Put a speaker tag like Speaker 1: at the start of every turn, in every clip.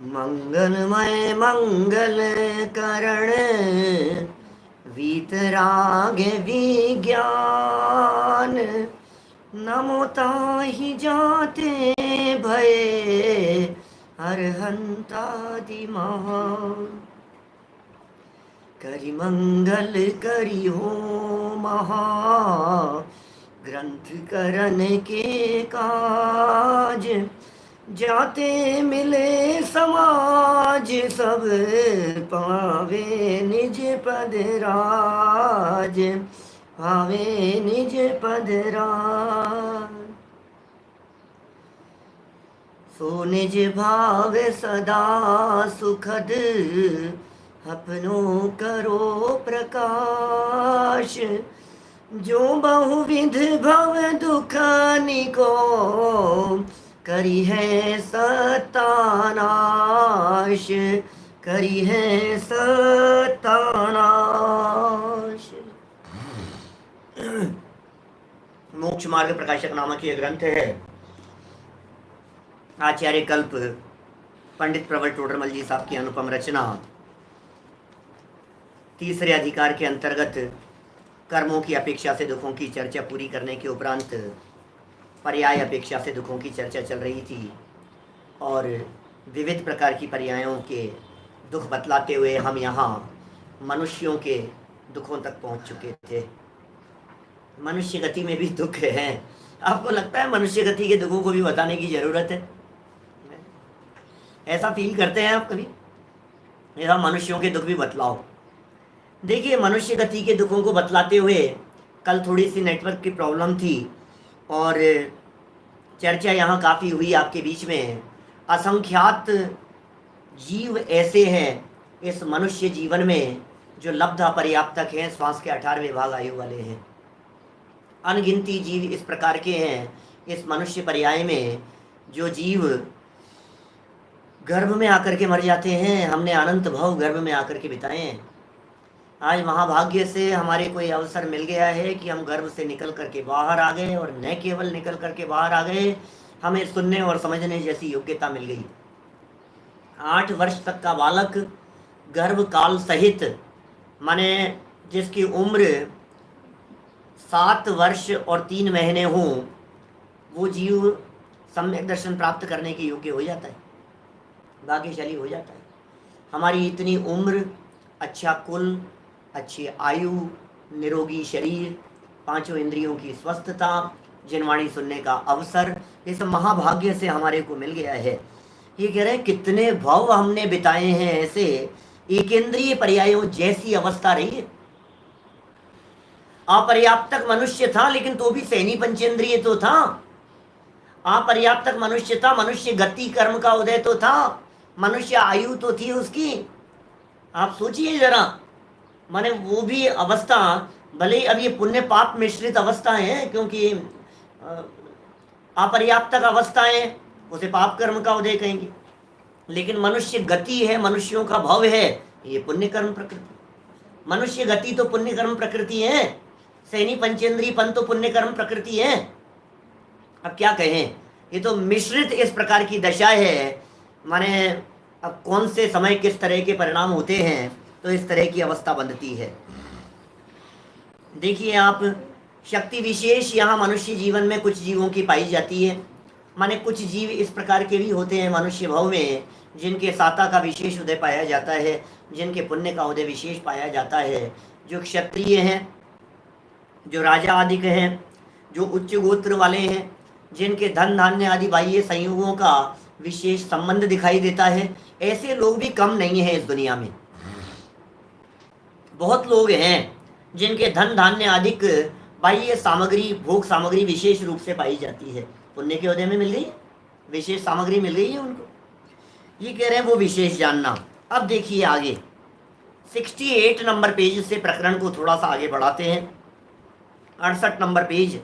Speaker 1: मंगलमय मंगल करण वीतराग विज्ञान नमो ताहि जाते भये अरहंतादि महान। करि मंगल करि हो महा ग्रंथ करन के काज जाते मिले समाज सब पावे निज पद राज पावे निज पद राज। सो निज भाव सदा सुखद अपनों करो प्रकाश जो बहुविध भव दुख निको करी है सतानाश करी है सतानाश। मोक्ष मार्ग प्रकाशक नामक यह ग्रंथ है। आचार्य कल्प पंडित प्रबल टोडरमल जी साहब की अनुपम रचना। तीसरे अधिकार के अंतर्गत कर्मों की अपेक्षा से दुखों की चर्चा पूरी करने के उपरांत पर्याय अपेक्षा से दुखों की चर्चा चल रही थी और विविध प्रकार की पर्यायों के दुख बतलाते हुए हम यहाँ मनुष्यों के दुखों तक पहुँच चुके थे। मनुष्य गति में भी दुख हैं। आपको लगता है मनुष्य गति के दुखों को भी बताने की ज़रूरत है? ऐसा फील करते हैं आप कभी? ऐसा मनुष्यों के दुख भी बतलाओ। देखिए, मनुष्य गति के दुखों को बतलाते हुए कल थोड़ी सी नेटवर्क की प्रॉब्लम थी और चर्चा यहाँ काफ़ी हुई आपके बीच में। असंख्यात जीव ऐसे हैं इस मनुष्य जीवन में जो लब्ध अपर्याप्तक हैं, श्वास के 18वें भाग आयु वाले हैं। अनगिनती जीव इस प्रकार के हैं इस मनुष्य पर्याय में जो जीव गर्भ में आकर के मर जाते हैं। हमने अनंत भव गर्भ में आकर के बिताए हैं। आज महाभाग्य से हमारे कोई अवसर मिल गया है कि हम गर्भ से निकल करके बाहर आ गए और न केवल निकल करके बाहर आ गए, हमें सुनने और समझने जैसी योग्यता मिल गई। 8 वर्ष तक का बालक गर्भ काल सहित, माने जिसकी उम्र 7 वर्ष और 3 महीने हों, वो जीव सम्यक दर्शन प्राप्त करने के योग्य हो जाता है, भाग्यशाली हो जाता है। हमारी इतनी उम्र, अच्छा कुल, अच्छी आयु, निरोगी शरीर, 5 इंद्रियों की स्वस्थता, जिनवाणी सुनने का अवसर, इस महाभाग्य से हमारे को मिल गया है। ये कह रहे हैं कितने भव हमने बिताए हैं ऐसे एकेंद्रीय पर्यायों जैसी अवस्था रही है। अपर्याप्तक मनुष्य था लेकिन तो भी सैनी पंचेंद्रिय तो था। अपर्याप्तक मनुष्य था, मनुष्य गति कर्म का उदय तो था, मनुष्य आयु तो थी उसकी। आप सोचिए जरा, माने वो भी अवस्था, भले अब ये पुण्य पाप मिश्रित अवस्था है क्योंकि अपर्याप्तक अवस्थाएं, उसे पाप कर्म का उदय कहेंगे, लेकिन मनुष्य गति है, मनुष्यों का भव है, ये पुण्य कर्म प्रकृति। मनुष्य गति तो पुण्य कर्म प्रकृति है, सैनी पंचेंद्रीय पन तो पुण्य कर्म प्रकृति है। अब क्या कहें, ये तो मिश्रित इस प्रकार की दशा है। माने अब कौन से समय किस तरह के परिणाम होते हैं तो इस तरह की अवस्था बनती है। देखिए आप, शक्ति विशेष यहाँ मनुष्य जीवन में कुछ जीवों की पाई जाती है। माने कुछ जीव इस प्रकार के भी होते हैं मनुष्य भव में जिनके साता का विशेष उदय पाया जाता है, जिनके पुण्य का उदय विशेष पाया जाता है, जो क्षत्रिय हैं, जो राजा आदि के हैं, जो उच्च गोत्र वाले हैं, जिनके धन धान्य आदि बाह्य संयोगों का विशेष संबंध दिखाई देता है। ऐसे लोग भी कम नहीं हैं इस दुनिया में। बहुत लोग हैं जिनके धन धान्य अधिक बाह्य सामग्री, भोग सामग्री विशेष रूप से पाई जाती है, पुण्य के उदय में मिल गई, विशेष सामग्री मिल गई है उनको। ये कह रहे हैं वो विशेष जानना। अब देखिए आगे 68 नंबर पेज से प्रकरण को थोड़ा सा आगे बढ़ाते हैं। 68 नंबर पेज।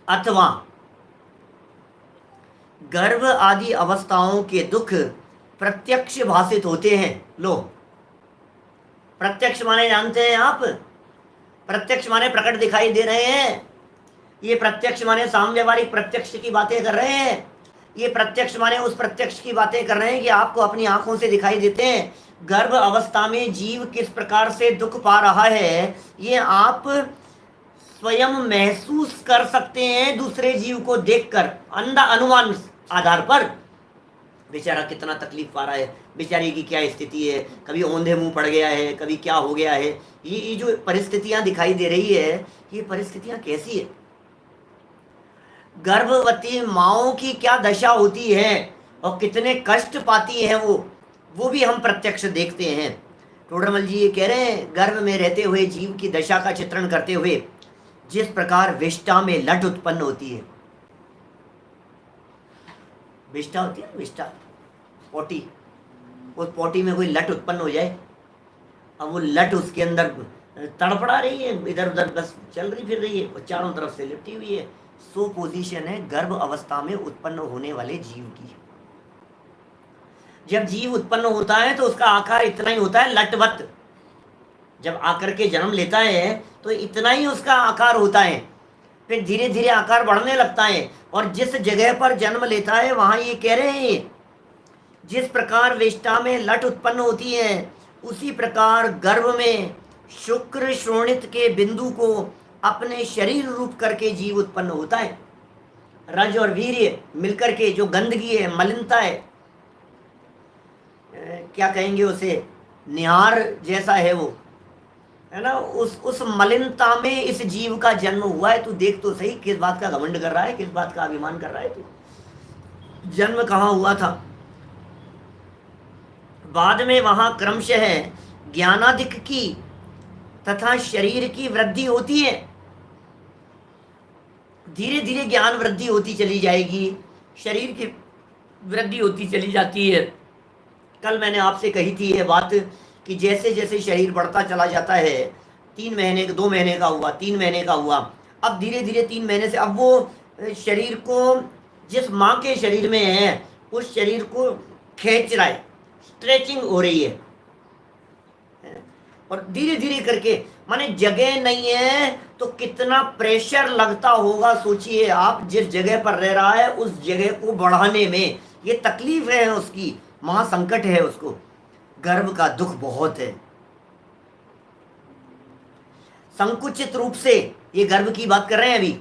Speaker 1: अथवा गर्भ आदि अवस्थाओं के दुख प्रत्यक्ष भाषित होते हैं। लो, प्रत्यक्ष माने जानते हैं आप? प्रत्यक्ष माने प्रकट दिखाई दे रहे हैं। ये प्रत्यक्ष माने साम व्यवहारिक प्रत्यक्ष की बातें कर रहे हैं। ये प्रत्यक्ष माने उस प्रत्यक्ष की बातें कर रहे हैं कि आपको अपनी आंखों से दिखाई देते हैं। गर्भ अवस्था में जीव किस प्रकार से दुख पा रहा है ये आप स्वयं महसूस कर सकते हैं दूसरे जीव को देखकर, अनुमान आधार पर। बेचारा कितना तकलीफ पा रहा है, बेचारी की क्या स्थिति है, कभी औंधे मुंह पड़ गया है, कभी क्या हो गया है। ये जो परिस्थितियां दिखाई दे रही है, ये परिस्थितियां कैसी है, गर्भवती माओं की क्या दशा होती है और कितने कष्ट पाती हैं वो भी हम प्रत्यक्ष देखते हैं। टोडरमल जी ये कह रहे हैं, गर्भ में रहते हुए जीव की दशा का चित्रण करते हुए जिस प्रकार विष्ठा में लट उत्पन्न होती है, विष्ठा होती है, विष्ठा पोटी, उस पोटी में कोई लट उत्पन्न हो जाए, अब वो लट उसके अंदर तड़पड़ा रही है, इधर उधर बस चल रही फिर रही है और चारों तरफ से लिपटी हुई है। सो पोजीशन है गर्भ अवस्था में उत्पन्न होने वाले जीव की। जब जीव उत्पन्न होता है तो उसका आकार इतना ही होता है लटवत, जब आकर के जन्म लेता है तो इतना ही उसका आकार होता है, फिर धीरे धीरे आकार बढ़ने लगता है। और जिस जगह पर जन्म लेता है वहां ये कह रहे हैं जिस प्रकार विष्ठा में लट उत्पन्न होती है उसी प्रकार गर्भ में शुक्र श्रोणित के बिंदु को अपने शरीर रूप करके जीव उत्पन्न होता है। रज और वीर्य मिलकर के जो गंदगी है, मलिनता है, क्या कहेंगे उसे, निहार जैसा है वो, है ना, उस मलिनता में इस जीव का जन्म हुआ है। तू देख तो सही किस बात का घमंड कर रहा है, किस बात का अभिमान कर रहा है तू। जन्म कहाँ हुआ था, बाद में वहां क्रमशः ज्ञानादिक की तथा शरीर की वृद्धि होती है, धीरे धीरे ज्ञान वृद्धि होती चली जाएगी, शरीर की वृद्धि होती चली जाती है। कल मैंने आपसे कही थी ये बात कि जैसे जैसे शरीर बढ़ता चला जाता है, 3 महीने 2 महीने का हुआ, 3 महीने का हुआ, अब धीरे धीरे 3 महीने से अब वो शरीर को जिस माँ के शरीर में है उस शरीर को खींच रहा है, स्ट्रेचिंग हो रही है, और धीरे धीरे करके, माने जगह नहीं है तो कितना प्रेशर लगता होगा। सोचिए आप, जिस जगह पर रह रहा है उस जगह को बढ़ाने में ये तकलीफ है उसकी, महासंकट है उसको, गर्भ का दुख बहुत है। संकुचित रूप से, ये गर्भ की बात कर रहे हैं अभी,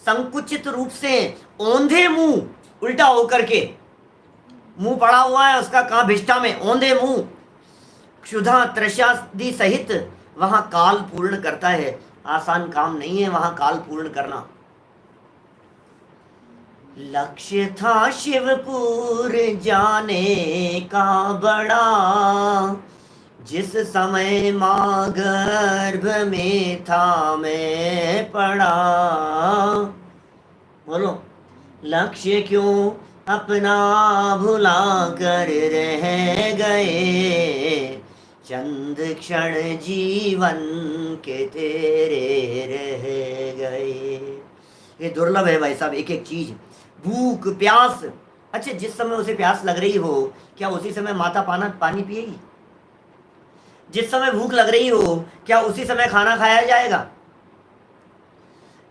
Speaker 1: संकुचित रूप से औंधे मुंह, उल्टा होकर के मुंह पड़ा हुआ है उसका, कहां विष्ठा में, औंधे मुंह, क्षुधा त्रशादि सहित वहां काल पूर्ण करता है। आसान काम नहीं है वहां काल पूर्ण करना। लक्ष्य था शिवपुर जाने का बड़ा, जिस समय माँ गर्भ में था मैं पड़ा। बोलो, लक्ष्य क्यों अपना भुला कर रह गए, चंद क्षण जीवन के तेरे रह गए। ये दुर्लभ है भाई साहब, एक एक चीज, भूख प्यास। अच्छा, जिस समय उसे प्यास लग रही हो क्या उसी समय माता पानी पिएगी? जिस समय भूख लग रही हो क्या उसी समय खाना खाया जाएगा?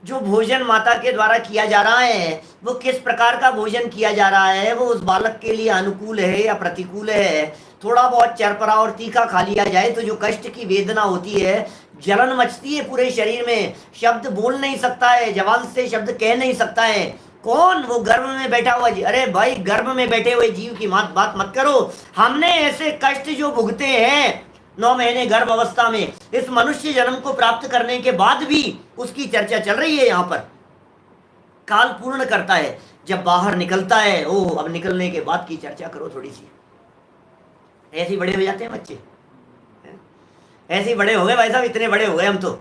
Speaker 1: जो भोजन माता के द्वारा किया जा रहा है वो किस प्रकार का भोजन किया जा रहा है, वो उस बालक के लिए अनुकूल है या प्रतिकूल है? थोड़ा बहुत चरपरा और तीखा खा लिया जाए तो जो कष्ट की वेदना होती है, जलन मचती है पूरे शरीर में, शब्द बोल नहीं सकता है, जबान से शब्द कह नहीं सकता है। कौन? वो गर्भ में बैठा हुआ जी। अरे भाई, गर्भ में बैठे हुए जीव की बात मत करो। हमने ऐसे कष्ट जो भुगते हैं 9 महीने गर्भ अवस्था में, इस मनुष्य जन्म को प्राप्त करने के बाद भी उसकी चर्चा चल रही है यहाँ पर। काल पूर्ण करता है, जब बाहर निकलता है, ओह अब निकलने के बाद की चर्चा करो थोड़ी सी। ऐसे ही बड़े हो जाते हैं बच्चे, ऐसे ही बड़े हो गए भाई साहब, इतने बड़े हो गए हम तो।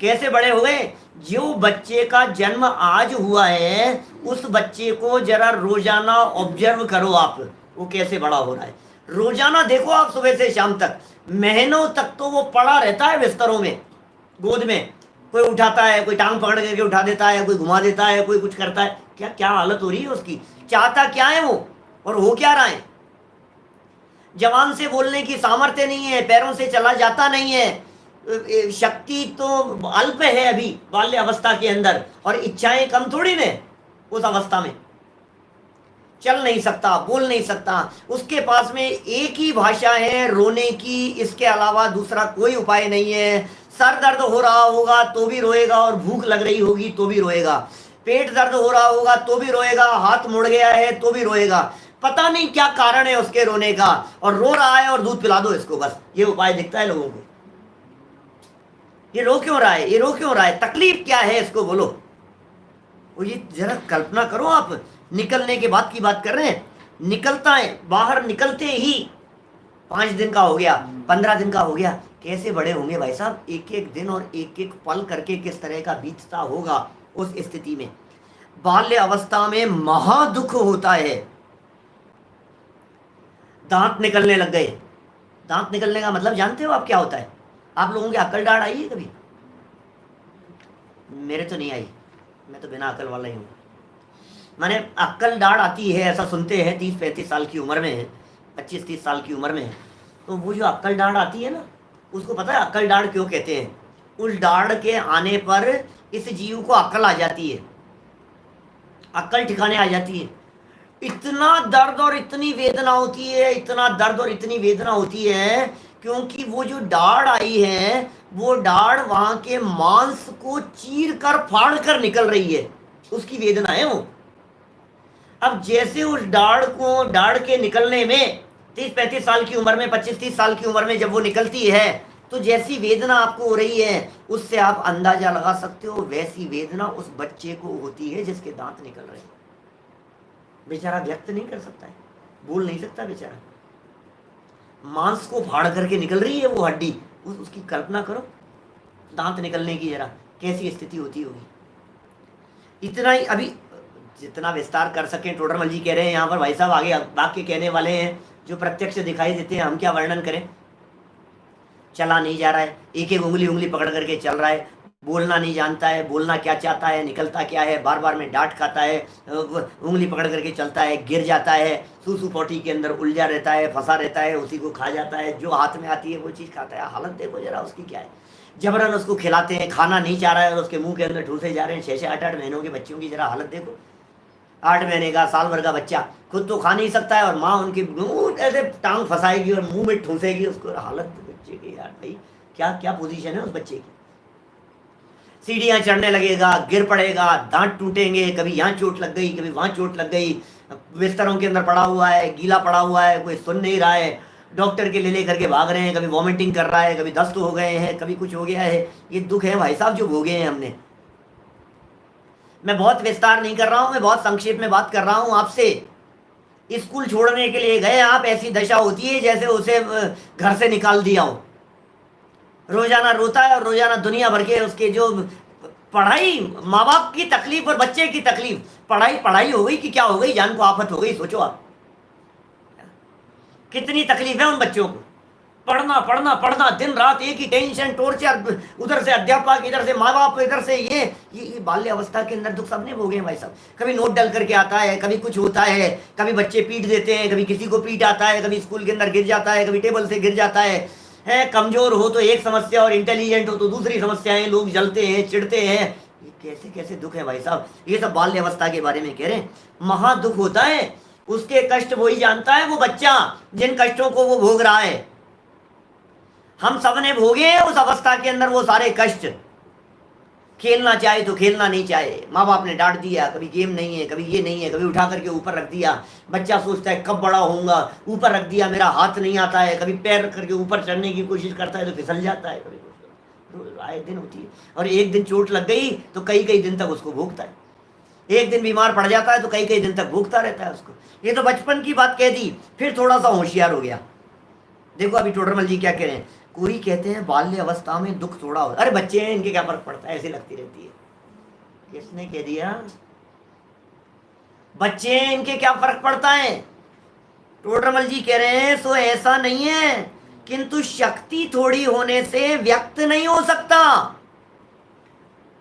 Speaker 1: कैसे बड़े हो गए? जो बच्चे का जन्म आज हुआ है उस बच्चे को जरा रोजाना ऑब्जर्व करो आप, वो कैसे बड़ा हो रहा है। रोजाना देखो आप, सुबह से शाम तक, महीनों तक तो वो पड़ा रहता है बिस्तरों में, गोद में, कोई उठाता है, कोई टांग पकड़ करके उठा देता है, कोई घुमा देता है, कोई कुछ करता है। क्या क्या हालत हो रही है उसकी, चाहता क्या है वो और हो क्या रहा है। जवान से बोलने की सामर्थ्य नहीं है, पैरों से चला जाता नहीं है, शक्ति तो अल्प है अभी बाल्य अवस्था के अंदर, और इच्छाएं कम थोड़ी ने उस अवस्था में। चल नहीं सकता, बोल नहीं सकता, उसके पास में एक ही भाषा है रोने की, इसके अलावा दूसरा कोई उपाय नहीं है। सर दर्द हो रहा होगा तो भी रोएगा, और भूख लग रही होगी तो भी रोएगा, पेट दर्द हो रहा होगा तो भी रोएगा, हाथ मुड़ गया है तो भी रोएगा, पता नहीं क्या कारण है उसके रोने का, और रो रहा है और दूध पिला दो इसको, बस ये उपाय दिखता है लोगों को। ये रो क्यों रहा है, ये रो क्यों रहा है, तकलीफ क्या है इसको बोलो। और ये जरा कल्पना करो, आप निकलने के बाद की बात कर रहे हैं, निकलता है, बाहर निकलते ही 5 दिन का हो गया, 15 दिन का हो गया, कैसे बड़े होंगे भाई साहब, एक एक दिन और एक एक पल करके किस तरह का बीतता होगा उस स्थिति में। बाल्य अवस्था में महादुख होता है। दांत निकलने लग गए, दांत निकलने का मतलब जानते हो आप क्या होता है? आप लोगों की अक्ल डाढ़ आई है कभी? मेरे तो नहीं आई, मैं तो बिना अकल वाला ही हूँ। माने अक्ल डाढ़ आती है ऐसा सुनते हैं 30-35 साल की उम्र में, 25-30 साल की उम्र में, तो वो जो अक्ल डाढ़ आती है ना, उसको पता है अक्ल डाढ़ क्यों कहते हैं? उस डाढ़ के आने पर इस जीव को अक्ल आ जाती है, अक्ल ठिकाने आ जाती है। इतना दर्द और इतनी वेदना होती है, इतना दर्द और इतनी वेदना होती है, क्योंकि वो जो डाढ़ आई है, वो डाढ़ वहां के मांस को चीर कर फाड़ कर निकल रही है, उसकी वेदना है वो। अब जैसे उस डाढ़ के निकलने में 30-35 साल की उम्र में, 25-30 साल की उम्र में जब वो निकलती है, तो जैसी वेदना आपको हो रही है, उससे आप अंदाजा लगा सकते हो वैसी वेदना उस बच्चे को होती है जिसके दांत निकल रहे हैं। बेचारा व्यक्त नहीं कर सकता है, बोल नहीं सकता बेचारा, मांस को फाड़ करके निकल रही है वो हड्डी, उसकी कल्पना करो दांत निकलने की, जरा कैसी स्थिति होती होगी। इतना ही, अभी जितना विस्तार कर सकें, टोडरमल जी कह रहे हैं यहाँ पर, भाई साहब आगे वाक्य कहने वाले हैं जो प्रत्यक्ष दिखाई देते हैं, हम क्या वर्णन करें। चला नहीं जा रहा है, एक एक उंगली पकड़ करके चल रहा है, बोलना नहीं जानता है, बोलना क्या चाहता है, निकलता क्या है, बार बार में डांट खाता है, उंगली पकड़ करके चलता है, गिर जाता है, सूसू पोटी के अंदर उलझा रहता है, फंसा रहता है, उसी को खा जाता है, जो हाथ में आती है वो चीज़ खाता है। हालत देखो जरा उसकी क्या है, जबरन उसको खिलाते हैं, खाना नहीं चाह रहा है और उसके मुंह के अंदर ठूसे जा रहे हैं। 6-6 8-8 महीनों के बच्चों की जरा हालत देखो, 8 महीने का, साल भर का बच्चा खुद तो खा नहीं सकता है, और माँ उनकी ऐसे टांग फंसाएगी और मुंह में ठूसेगी उसको। हालत बच्चे की यार, भाई क्या क्या पोजीशन है उस बच्चे की। सीढ़ियाँ चढ़ने लगेगा, गिर पड़ेगा, दांत टूटेंगे, कभी यहाँ चोट लग गई, कभी वहाँ चोट लग गई, बिस्तरों के अंदर पड़ा हुआ है, गीला पड़ा हुआ है, कोई सुन नहीं रहा है, डॉक्टर के ले करके भाग रहे हैं, कभी वॉमिटिंग कर रहा है, कभी दस्त हो गए हैं, कभी कुछ हो गया है। ये दुख है भाई साहब जो भोगे हैं हमने। मैं बहुत विस्तार नहीं कर रहा हूँ, मैं बहुत संक्षेप में बात कर रहा हूँ आपसे। स्कूल छोड़ने के लिए गए आप, ऐसी दशा होती है जैसे उसे घर से निकाल दिया हो, रोजाना रोता है और रोजाना दुनिया भर के उसके जो पढ़ाई, माँ बाप की तकलीफ और बच्चे की तकलीफ, पढ़ाई हो गई कि क्या हो गई, जान को आफत हो गई। सोचो आप कितनी तकलीफ है उन बच्चों को, पढ़ना पढ़ना पढ़ना, दिन रात एक ही टेंशन, टॉर्चर, उधर से अध्यापक, इधर से माँ बाप, इधर से ये बाल्य अवस्था के अंदर दुख सबने भोगे भाई साहब। कभी नोट डल करके आता है, कभी कुछ होता है, कभी बच्चे पीट देते हैं, कभी किसी को पीट आता है, कभी स्कूल के अंदर गिर जाता है, कभी टेबल से गिर जाता है, कमजोर हो तो एक समस्या और इंटेलिजेंट हो तो दूसरी समस्याएं, लोग जलते हैं, चिढ़ते हैं। ये कैसे कैसे दुख है भाई साहब। ये सब बाल्य अवस्था के बारे में कह रहे हैं, महादुख होता है। उसके कष्ट वही जानता है, वो बच्चा जिन कष्टों को वो भोग रहा है। हम सब ने भोगे हैं उस अवस्था के अंदर वो सारे कष्ट। खेलना चाहे तो खेलना नहीं चाहे, माँ बाप ने डांट दिया, कभी गेम नहीं है, कभी ये नहीं है, कभी उठा करके ऊपर रख दिया। बच्चा सोचता है कब बड़ा होऊंगा, ऊपर रख दिया, मेरा हाथ नहीं आता है, कभी पैर रख करके ऊपर चढ़ने की कोशिश करता है तो फिसल जाता है, कभी आए दिन होती है। और एक दिन चोट लग गई तो कई कई दिन तक उसको भोगता है, एक दिन बीमार पड़ जाता है तो कई कई दिन तक भोगता रहता है उसको। ये तो बचपन की बात कह दी, फिर थोड़ा सा होशियार हो गया। देखो अभी टोडरमल जी क्या कह रहे हैं, कोई कहते हैं बाल्य अवस्था में दुख थोड़ा हो, अरे बच्चे हैं इनके क्या फर्क पड़ता है, ऐसी लगती रहती है। किसने कह दिया बच्चे हैं इनके क्या फर्क पड़ता है? टोडरमल जी कह रहे हैं सो ऐसा नहीं है, किंतु शक्ति थोड़ी होने से व्यक्त नहीं हो सकता।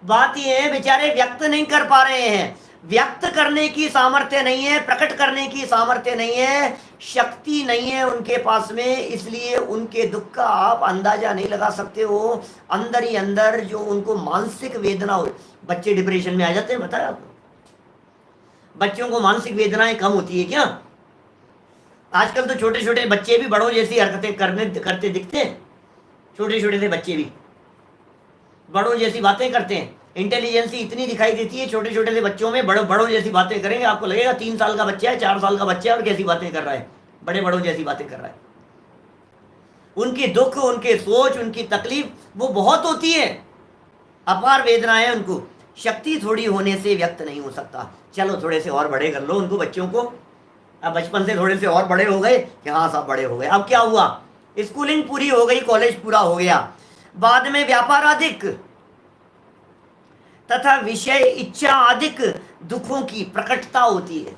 Speaker 1: बात यह है बेचारे व्यक्त नहीं कर पा रहे हैं, व्यक्त करने की सामर्थ्य नहीं है, प्रकट करने की सामर्थ्य नहीं है, शक्ति नहीं है उनके पास में, इसलिए उनके दुख का आप अंदाजा नहीं लगा सकते हो। अंदर ही अंदर जो उनको मानसिक वेदना हो, बच्चे डिप्रेशन में आ जाते हैं, बताया आपको। बच्चों को मानसिक वेदनाएं कम होती है क्या? आजकल तो छोटे छोटे बच्चे भी बड़ों जैसी हरकतें करते दिखते हैं। छोटे छोटे से बच्चे भी बड़ों जैसी बातें करते हैं। इंटेलिजेंसी इतनी दिखाई देती है छोटे छोटे से बच्चों में, बड़ों जैसी बातें करेंगे, आपको लगेगा 3 साल का बच्चा है, 4 साल का बच्चा है और कैसी बातें कर रहा है, बड़ों जैसी बातें कर रहा है। उनकी दुख, उनके सोच, उनकी तकलीफ वो बहुत होती है, अपार वेदनाएं उनको, शक्ति थोड़ी होने से व्यक्त नहीं हो सकता। चलो थोड़े से और बड़े कर लो उनको, बच्चों को। अब बचपन से थोड़े से और बड़े हो गए कि हाँ सब बड़े हो गए। अब क्या हुआ, स्कूलिंग पूरी हो गई, कॉलेज पूरा हो गया, बाद में व्यापाराधिक तथा विषय इच्छा अधिक दुखों की प्रकटता होती है।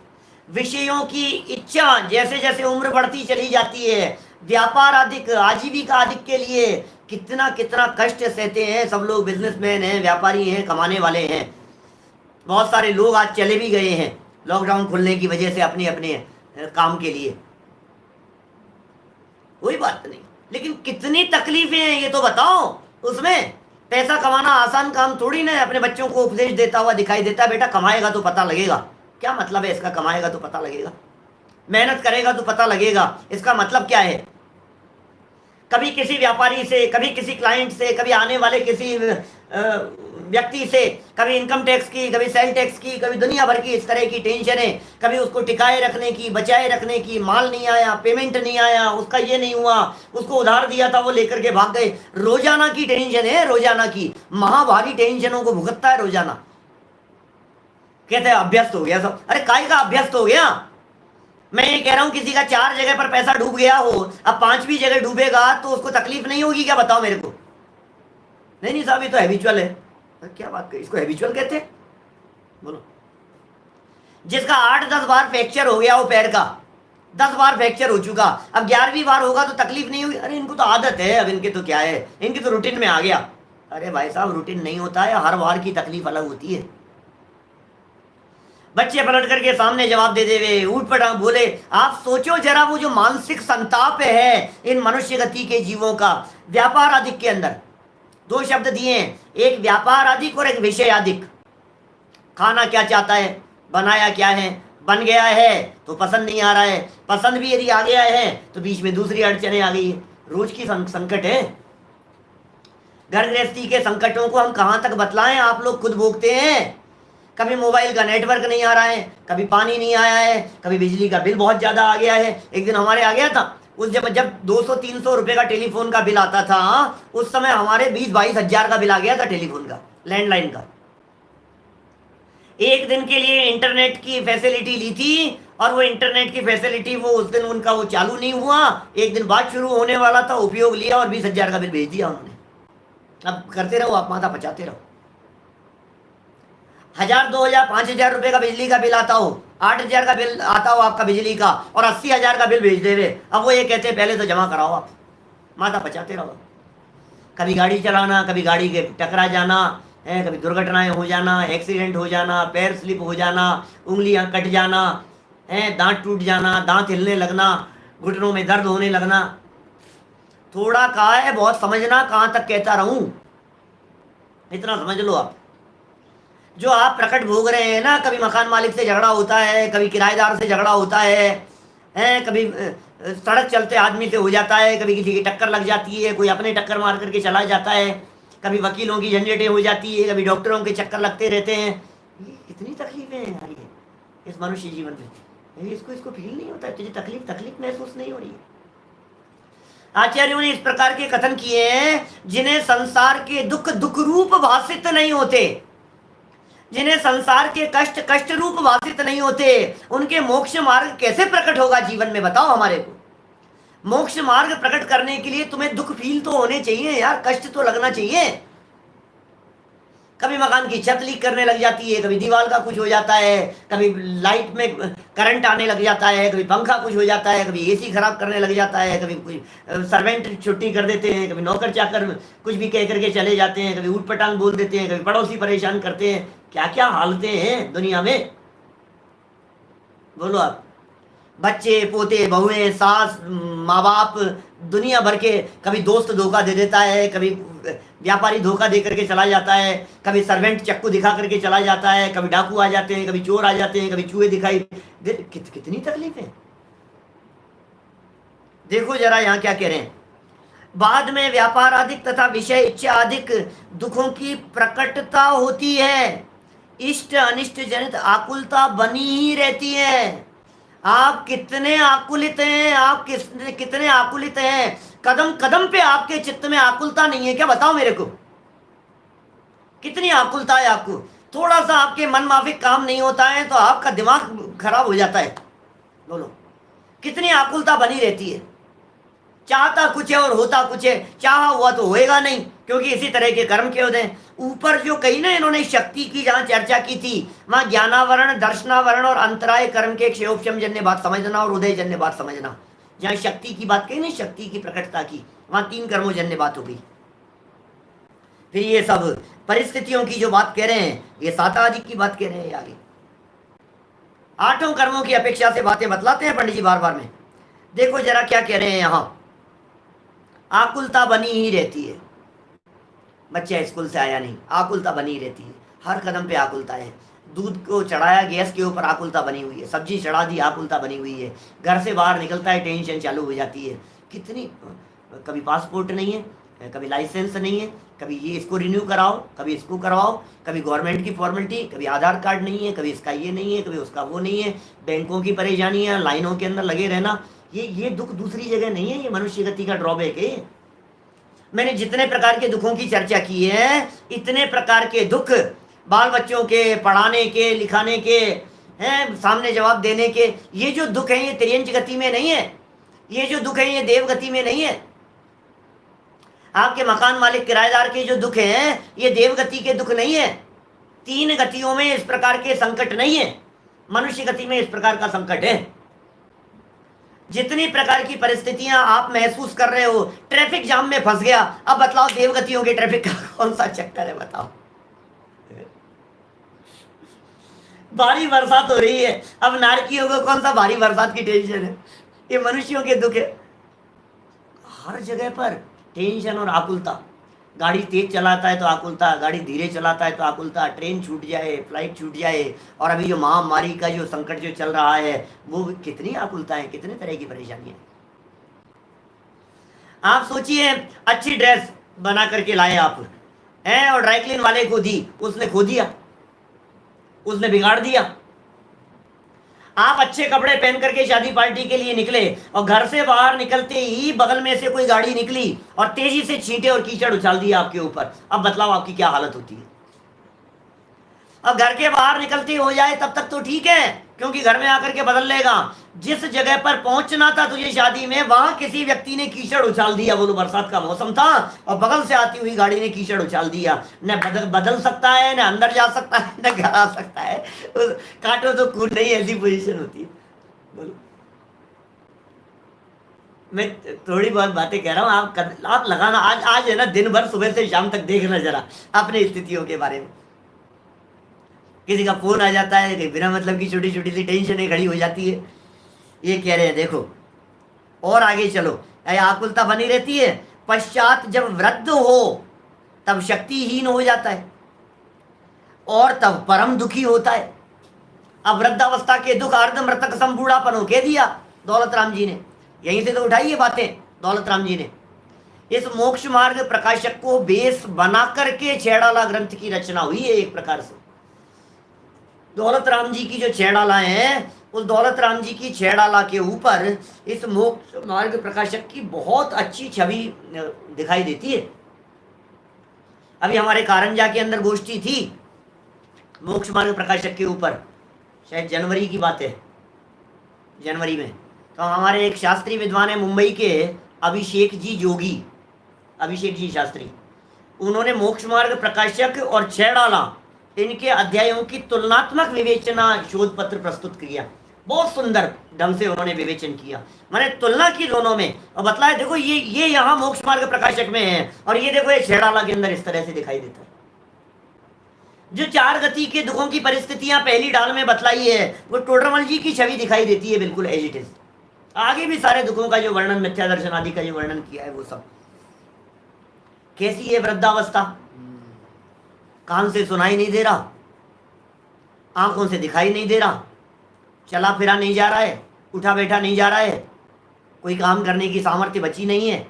Speaker 1: विषयों की इच्छा जैसे जैसे उम्र बढ़ती चली जाती है, व्यापार अधिक, आजीविका अधिक के लिए कितना कितना कष्ट सहते हैं सब लोग। बिजनेसमैन हैं, व्यापारी हैं, कमाने वाले हैं। बहुत सारे लोग आज चले भी गए हैं लॉकडाउन खुलने की वजह से अपने अपने काम के लिए, कोई बात नहीं, लेकिन कितनी तकलीफें हैं ये तो बताओ। उसमें पैसा कमाना आसान काम थोड़ी ना है। अपने बच्चों को उपदेश देता हुआ दिखाई देता है, बेटा कमाएगा तो पता लगेगा। क्या मतलब है इसका, कमाएगा तो पता लगेगा? मेहनत करेगा तो पता लगेगा, इसका मतलब क्या है? कभी किसी व्यापारी से, कभी किसी क्लाइंट से, कभी आने वाले किसी व्यक्ति से, कभी इनकम टैक्स की, कभी सेल टैक्स की, कभी दुनिया भर की इस तरह की टेंशन है, कभी उसको टिकाए रखने की, बचाए रखने की, माल नहीं आया, पेमेंट नहीं आया, उसका ये नहीं हुआ, उसको उधार दिया था वो लेकर के भाग गए। रोजाना की टेंशन है, रोजाना की महाभारी टेंशनों को भुगतता है रोजाना। कहते हैं अभ्यस्त हो गया सब। अरे काय का अभ्यस्त हो गया? मैं ये कह रहा हूं किसी का 4 जगह पर पैसा डूब गया हो, अब 5वीं जगह डूबेगा तो उसको तकलीफ नहीं होगी क्या? बताओ मेरे को। नहीं साहब ये तो हैबिचुअल है। क्या बात करी, इसको हैबिचुअल कहते हैं? बोलो। जिसका 8-10 बार फ्रैक्चर हो गया हो पैर का, 10 बार फ्रैक्चर हो चुका, अब 11वीं बार होगा तो तकलीफ नहीं होगी? अरे इनको तो आदत है, अब इनके तो क्या है, इनकी तो रूटीन में आ गया। अरे भाई साहब रूटीन नहीं होता है, हर बार की तकलीफ अलग होती है। बच्चे पलट करके सामने जवाब दे देवे, उठ पड़ा बोले। आप सोचो जरा वो जो मानसिक संताप है इन मनुष्य गति के जीवों का। व्यापार अधिक के अंदर 2 शब्द दिए हैं, एक व्यापार अधिक और एक विषय अधिक। खाना क्या चाहता है, बनाया क्या है, बन गया है तो पसंद नहीं आ रहा है, पसंद भी यदि आ गया है तो बीच में दूसरी अड़चने आ गई है। रोज की संकट है। घर गृहस्थी के संकटों को हम कहां तक बतलाएं, आप लोग खुद भोगते हैं। कभी मोबाइल का नेटवर्क नहीं आ रहा है, कभी पानी नहीं आया है, कभी बिजली का बिल बहुत ज्यादा आ गया है। एक दिन हमारे आ गया था, उस जब 200-300 रुपए का टेलीफोन का बिल आता था, उस समय हमारे 20-22 हजार का बिल आ गया था टेलीफोन का, लैंडलाइन का। एक दिन के लिए इंटरनेट की फैसिलिटी ली थी और वो इंटरनेट की फैसिलिटी वो उस दिन उनका वो चालू नहीं हुआ, एक दिन बाद शुरू होने वाला था, उपयोग लिया और 20 हजार का बिल भेज दिया उन्होंने। अब करते रहो आप, माथा पचाते रहो। 1000-2000 5000 रुपए का बिजली का बिल आता हो, 8000 का बिल आता हो आपका बिजली का, और 80,000 का बिल भेज दे रहे। अब वो ये कहते हैं पहले तो जमा कराओ, आप माथा पचाते रहो। कभी गाड़ी चलाना, कभी गाड़ी के टकरा जाना है, कभी दुर्घटनाएं हो जाना, एक्सीडेंट हो जाना, पैर स्लिप हो जाना, उंगलियां कट जाना है, दांत टूट जाना, दांत हिलने लगना, घुटनों में दर्द होने लगना। थोड़ा कहा है, बहुत समझना, कहां तक कहता रहूं, इतना समझ लो आप। जो आप प्रकट भोग रहे हैं ना, कभी मकान मालिक से झगड़ा होता है, कभी किराएदार से झगड़ा होता है, कभी सड़क चलते आदमी से हो जाता है, कभी किसी की टक्कर लग जाती है, कोई अपने टक्कर मार करके चला जाता है, कभी वकीलों की झंझटें हो जाती है, कभी डॉक्टरों के चक्कर लगते रहते हैं। ये कितनी तकलीफें हैं यार ये इस मनुष्य जीवन में। इसको फील नहीं होता, तुझे तकलीफ महसूस नहीं हो रही है। आचार्यों ने इस प्रकार के कथन किए हैं जिन्हें संसार के दुख रूप भाषित नहीं होते, जिन्हें संसार के कष्ट रूप भाषित नहीं होते, उनके मोक्ष मार्ग कैसे प्रकट होगा जीवन में, बताओ हमारे को। मोक्ष मार्ग प्रकट करने के लिए तुम्हें दुख फील तो होने चाहिए यार, कष्ट तो लगना चाहिए। कभी मकान की छत लीक करने लग जाती है, कभी दीवार का कुछ हो जाता है, कभी लाइट में करंट आने लग जाता है, कभी पंखा कुछ हो जाता है, कभी एसी खराब करने लग जाता है, कभी कोई सर्वेंट छुट्टी कर देते हैं, कभी नौकर चाकर कुछ भी कह करके चले जाते हैं, कभी ऊट पटांग बोल देते हैं, कभी पड़ोसी परेशान करते हैं। क्या क्या हालतें हैं दुनिया में, बोलो आप। बच्चे, पोते, बहुएं, सास, माँ बाप, दुनिया भर के, कभी दोस्त धोखा दे देता है, कभी व्यापारी धोखा दे करके चला जाता है, कभी सर्वेंट चक्कू दिखा करके चला जाता है, कभी डाकू आ जाते हैं, कभी चोर आ जाते हैं, कभी चूहे दिखाई दे। कितनी तकलीफें। देखो जरा यहाँ क्या कह रहे हैं, बाद में व्यापार अधिक तथा विषय इच्छा अधिक दुखों की प्रकटता होती है, इष्ट अनिष्ट जनित आकुलता बनी ही रहती है। आप कितने आकुलित हैं, आप कितने आकुलित हैं, कदम कदम पे आपके चित्त में आकुलता नहीं है क्या? बताओ मेरे को, कितनी आकुलता है आपको? थोड़ा सा आपके मन माफिक काम नहीं होता है तो आपका दिमाग खराब हो जाता है। बोलो, कितनी आकुलता बनी रहती है। चाहता कुछ है और होता कुछ है, चाहा हुआ तो होएगा नहीं, क्योंकि इसी तरह के कर्म के होते हैं। ऊपर जो कही ना इन्होंने शक्ति की जहां चर्चा की थी, वहां ज्ञानावरण, दर्शनावरण और अंतराय कर्म के क्षयोपशम जन्य बात समझना और उदय जन्य बात समझना। जहां शक्ति की बात कही ना, शक्ति की प्रकटता की, वहां 3 कर्मों जन्य बात हो गई। फिर ये सब परिस्थितियों की जो बात कह रहे हैं, ये साताधिक की बात कह रहे हैं आगे। 8 कर्मों की अपेक्षा से बातें बतलाते हैं पंडित जी बार बार में। देखो जरा क्या कह रहे हैं यहां, आकुलता बनी ही रहती है। बच्चा स्कूल से आया नहीं, आकुलता बनी ही रहती है, हर कदम पे आकुलता है। दूध को चढ़ाया गैस के ऊपर, आकुलता बनी हुई है। सब्जी चढ़ा दी, आकुलता बनी हुई है। घर से बाहर निकलता है, टेंशन चालू हो जाती है। कितनी, कभी पासपोर्ट नहीं है, कभी लाइसेंस नहीं है, कभी ये इसको रिन्यू कराओ, कभी इसको करवाओ, कभी गवर्नमेंट की फॉर्मेलिटी, कभी आधार कार्ड नहीं है, कभी इसका ये नहीं है, कभी उसका वो नहीं है, बैंकों की परेशानी है, लाइनों के अंदर लगे रहना। ये दुख दूसरी जगह नहीं है, ये मनुष्य गति का ड्रॉबैक है। मैंने जितने प्रकार के दुखों की चर्चा की है, इतने प्रकार के दुख बाल बच्चों के पढ़ाने के, लिखाने के हैं, सामने जवाब देने के, ये जो दुख है ये त्रियंच गति में नहीं है। ये जो दुख है ये देव गति में नहीं है। आपके मकान मालिक किराएदार के जो दुख हैं ये देव गति के दुख नहीं है। 3 गतियों में इस प्रकार के संकट नहीं है, मनुष्य गति में इस प्रकार का संकट है। जितनी प्रकार की परिस्थितियां आप महसूस कर रहे हो, ट्रैफिक जाम में फंस गया, अब बतलाओ देवगतियों के ट्रैफिक का कौन सा चक्कर है? बताओ। भारी बरसात हो रही है, अब नारकियों को कौन सा भारी बरसात की टेंशन है? ये मनुष्यों के दुख है। हर जगह पर टेंशन और आकुलता। गाड़ी तेज चलाता है तो आकुलता, गाड़ी धीरे चलाता है तो आकुलता, ट्रेन छूट जाए, फ्लाइट छूट जाए, और अभी जो महामारी का जो संकट जो चल रहा है वो कितनी आकुलता है, कितने तरह की परेशानी है। आप सोचिए, अच्छी ड्रेस बना करके लाए आप हैं और ड्राई क्लीन वाले को दी, उसने खो दिया, उसने बिगाड़ दिया। आप अच्छे कपड़े पहन करके शादी पार्टी के लिए निकले और घर से बाहर निकलते ही बगल में से कोई गाड़ी निकली और तेजी से छींटे और कीचड़ उछाल दिया आपके ऊपर। अब बतलाओ आपकी क्या हालत होती है? अब घर के बाहर निकलते हो जाए तब तक तो ठीक है, क्योंकि घर में आकर के बदल लेगा। जिस जगह पर पहुंचना था तुझे शादी में, वहां किसी व्यक्ति ने कीचड़ उछाल दिया। बोलो, बरसात का मौसम था और बगल से आती हुई गाड़ी ने कीचड़ उछाल दिया। न बदल सकता है, न अंदर जा सकता है, न घर आ सकता है। काटो तो खून नहीं, ऐसी पोजीशन होती है। बोलो, मैं थोड़ी बहुत बातें कह रहा हूँ, आप लगाना। आज है ना, दिन भर सुबह से शाम तक देखना जरा अपनी स्थितियों के बारे में। किसी का फोन आ जाता है, बिना मतलब की छोटी छोटी सी टेंशन खड़ी हो जाती है। ये कह रहे हैं देखो, और आगे चलो, आकुलता बनी रहती है। पश्चात जब वृद्ध हो तब शक्तिहीन हो जाता है और तब परम दुखी होता है। अब वृद्धावस्था के दुख अर्ध मृतक संबूढ़ापन कह दिया दौलत राम जी ने। यहीं से तो उठाई ये बातें दौलत राम जी ने। इस मोक्ष मार्ग प्रकाशक को बेस बना करके छेड़ाला ग्रंथ की रचना हुई है। एक प्रकार से दौलत राम जी की जो छेड़ाला है, उस दौलत राम जी की छेड़ाला के ऊपर इस मोक्ष मार्ग प्रकाशक की बहुत अच्छी छवि दिखाई देती है। अभी हमारे कारंजा के अंदर गोष्ठी थी मोक्ष मार्ग प्रकाशक के ऊपर, शायद जनवरी की बात है, जनवरी में। तो हमारे एक शास्त्री विद्वान है मुंबई के, अभिषेक जी जोगी, अभिषेक जी शास्त्री, उन्होंने मोक्ष मार्ग प्रकाशक और छेड़ाला इनके अध्यायों की तुलनात्मक विवेचना शोध पत्र प्रस्तुत किया। बहुत सुंदर ढंग से उन्होंने विवेचन किया, मैंने तुलना की दोनों में और बतलाया देखो ये यहाँ मोक्ष मार्ग प्रकाशक में है और ये देखो ये छेड़ाला के अंदर इस तरह से दिखाई देता है। जो 4 गति के दुखों की परिस्थितियां पहली डाल में बतलाई है, वो टोडरमल जी की छवि दिखाई देती है बिल्कुल एज इट इज। आगे भी सारे दुखों का जो वर्णन, मिथ्या दर्शन आदि का जो वर्णन किया है वो सब। कैसी है वृद्धावस्था? कान से सुनाई नहीं दे रहा, आंखों से दिखाई नहीं दे रहा, चला फिरा नहीं जा रहा है, उठा बैठा नहीं जा रहा है, कोई काम करने की सामर्थ्य बची नहीं है,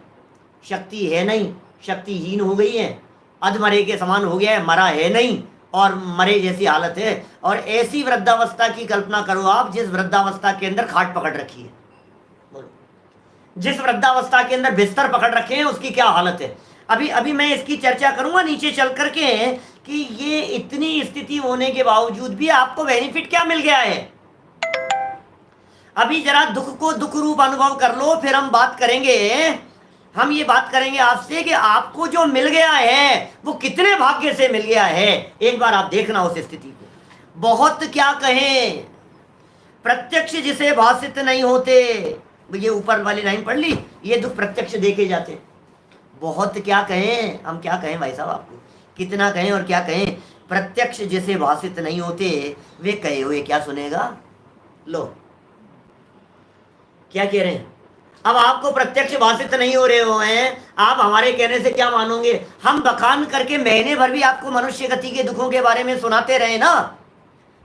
Speaker 1: शक्ति है नहीं, शक्तिहीन हो गई है, अधमरे के समान हो गया है, मरा है नहीं और मरे जैसी हालत है। और ऐसी वृद्धावस्था की कल्पना करो आप, जिस वृद्धावस्था के अंदर खाट पकड़ रखी है। बोलो, जिस वृद्धावस्था के अंदर बिस्तर पकड़ रखे हैं उसकी क्या हालत है। अभी मैं इसकी चर्चा करूंगा नीचे चल करके कि ये इतनी स्थिति होने के बावजूद भी आपको बेनिफिट क्या मिल गया है। अभी जरा दुख को दुख रूप अनुभव कर लो, फिर हम बात करेंगे, हम ये बात करेंगे आपसे कि आपको जो मिल गया है वो कितने भाग्य से मिल गया है। एक बार आप देखना उस स्थिति को। बहुत क्या कहें, प्रत्यक्ष जिसे भाषित नहीं होते, ये ऊपर वाली लाइन पढ़ ली, ये दुख प्रत्यक्ष देखे जाते। बहुत क्या कहें, हम क्या कहें भाई साहब आपको, कितना कहें और क्या कहें। प्रत्यक्ष जिसे भाषित नहीं होते वे कहे हुए क्या सुनेगा। लो क्या कह रहे हैं। अब आपको प्रत्यक्ष भाषित नहीं हो रहे हो हैं, आप हमारे कहने से क्या मानोगे। हम बखान करके महीने भर भी आपको मनुष्य गति के दुखों के बारे में सुनाते रहे ना,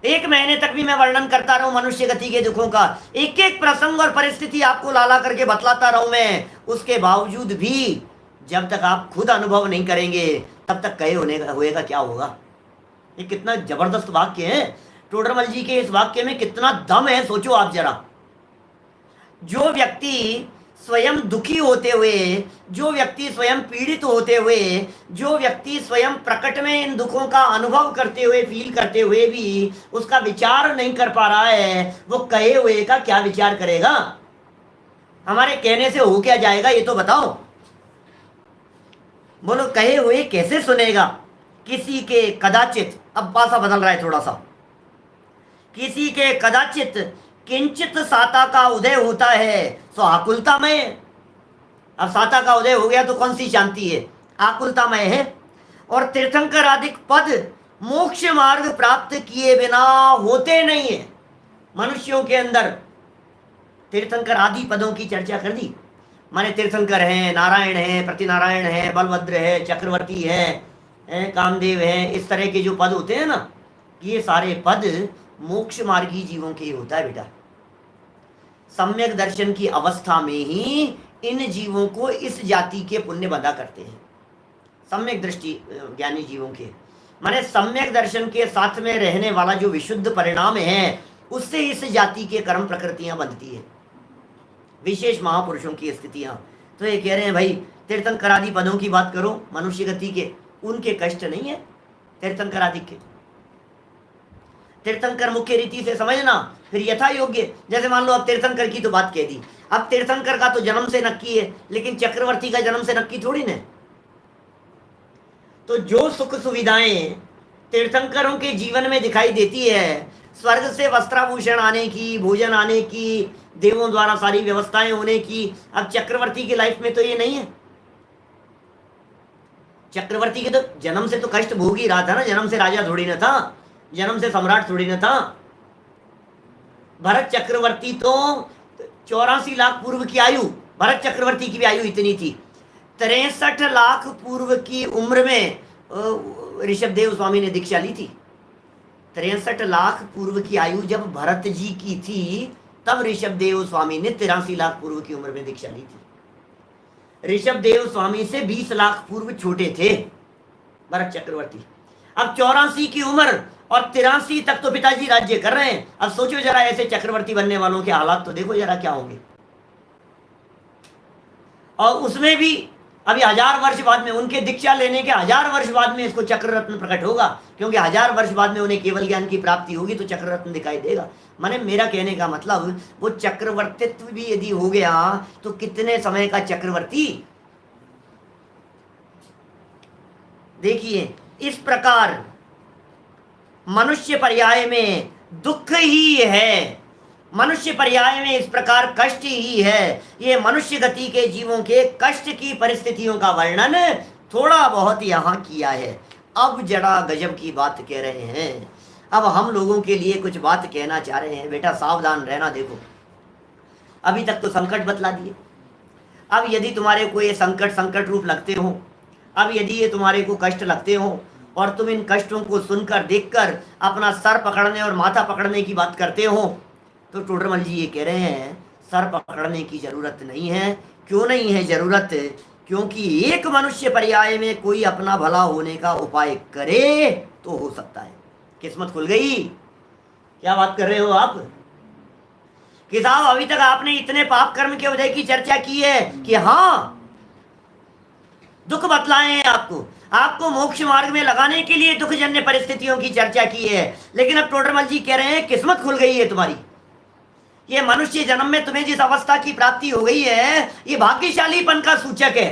Speaker 1: 1 महीने तक भी मैं वर्णन करता रहूं मनुष्य गति के दुखों का, एक एक प्रसंग और परिस्थिति आपको लाला करके बतलाता रहूं मैं, उसके बावजूद भी जब तक आप खुद अनुभव नहीं करेंगे तब तक कहे होएगा क्या होगा। ये कितना जबरदस्त वाक्य है। टोडरमल जी के इस वाक्य में कितना दम है, सोचो आप जरा। जो व्यक्ति स्वयं दुखी होते हुए, जो व्यक्ति स्वयं पीड़ित होते हुए, जो व्यक्ति स्वयं प्रकट में इन दुखों का अनुभव करते हुए, फील करते हुए भी उसका विचार नहीं कर पा रहा है, वो कहे हुए का क्या विचार करेगा। हमारे कहने से हो क्या जाएगा ये तो बताओ। बोलो, कहे हुए कैसे सुनेगा। किसी के कदाचित, अब भाषा बदल रहा है थोड़ा सा, किसी के कदाचित किंचित साता का उदय होता है सो आकुलतामय। अब साता का उदय हो गया तो कौन सी शांति है, आकुलतामय है। और तीर्थंकर आदि पद मोक्ष मार्ग प्राप्त किए बिना होते नहीं है। मनुष्यों के अंदर तीर्थंकर आदि पदों की चर्चा कर दी, माने तीर्थंकर हैं, नारायण हैं, प्रतिनारायण हैं, बलभद्र है, चक्रवर्ती है, कामदेव है, इस तरह के जो पद होते हैं ना, ये सारे पद मोक्ष मार्गी जीवों के होता है बेटा। सम्यक दर्शन की अवस्था में ही इन जीवों को इस जाति के पुण्य बंधा करते हैं, सम्यक दृष्टि ज्ञानी जीवों के। माने सम्यक दर्शन के साथ में रहने वाला जो विशुद्ध परिणाम है उससे इस जाति के कर्म प्रकृतियां बंधती है, विशेष महापुरुषों की स्थितियां। तो ये कह रहे हैं भाई तीर्थंकर आदि पदों की बात करो मनुष्य गति के, उनके कष्ट नहीं है तीर्थंकर आदि के। तीर्थंकर मुख्य रीति से समझना, फिर यथा योग्य। जैसे मान लो अब तीर्थंकर की तो बात कह दी, अब तीर्थंकर का तो जन्म से नक्की है, लेकिन चक्रवर्ती का जन्म से नक्की थोड़ी ना। तो जो सुख सुविधाएं तीर्थंकरों के जीवन में दिखाई देती है, स्वर्ग से वस्त्राभूषण आने की, भोजन आने की, देवों द्वारा सारी व्यवस्थाएं होने की, अब चक्रवर्ती की लाइफ में तो ये नहीं है। चक्रवर्ती के तो जन्म से तो कष्ट भोग ही रहा था ना, जन्म से राजा थोड़ी ना था, जन्म से सम्राट थोड़ी ना था। भरत चक्रवर्ती तो 84 लाख पूर्व की आयु, भरत चक्रवर्ती की भी आयु इतनी थी। 63 लाख पूर्व की उम्र में ऋषभदेव स्वामी ने दीक्षा ली थी। 63 लाख पूर्व की आयु जब भरत जी की थी, तब ऋषभदेव स्वामी ने 83 लाख पूर्व की उम्र में दीक्षा ली थी। ऋषभदेव स्वामी से 20 लाख पूर्व छोटे थे भरत चक्रवर्ती। अब 84 की उम्र और 83 तक तो पिताजी राज्य कर रहे हैं। अब सोचो जरा ऐसे चक्रवर्ती बनने वालों के हालात तो देखो जरा क्या होंगे। और उसमें भी अभी 1000 वर्ष बाद में, उनके दीक्षा लेने के 1000 वर्ष बाद में इसको चक्र रत्न प्रकट होगा, क्योंकि 1000 वर्ष बाद में उन्हें केवल ज्ञान की प्राप्ति होगी तो चक्र रत्न दिखाई देगा। माने मेरा कहने का मतलब, वो चक्रवर्तित्व भी यदि हो गया तो कितने समय का चक्रवर्ती। देखिए इस प्रकार मनुष्य पर्याय में दुख ही है, मनुष्य पर्याय में इस प्रकार कष्ट ही है। ये मनुष्य गति के जीवों के कष्ट की परिस्थितियों का वर्णन थोड़ा बहुत यहाँ किया है। अब जरा गजब की बात कह रहे हैं। अब हम लोगों के लिए कुछ बात कहना चाह रहे हैं। बेटा सावधान रहना। देखो अभी तक तो संकट बतला दिए। अब यदि तुम्हारे को ये संकट रूप लगते हो, अब यदि ये तुम्हारे को कष्ट लगते हो और तुम इन कष्टों को सुनकर देखकर अपना सर पकड़ने और माथा पकड़ने की बात करते हो, तो टोडरमल जी ये कह रहे हैं सर पकड़ने की जरूरत नहीं है। क्यों नहीं है जरूरत? क्योंकि एक मनुष्य पर्याय में कोई अपना भला होने का उपाय करे तो हो सकता है। किस्मत खुल गई। क्या बात कर रहे हो आप कि साहब अभी तक आपने इतने पाप कर्म के उदय की चर्चा की है कि हाँ दुख बतलाए हैं आपको मोक्ष मार्ग में लगाने के लिए दुखजन्य परिस्थितियों की चर्चा की है। लेकिन अब टोडरमल जी कह रहे हैं किस्मत खुल गई है तुम्हारी। ये मनुष्य जन्म में तुम्हें जिस अवस्था की प्राप्ति हो गई है ये भाग्यशालीपन का सूचक है।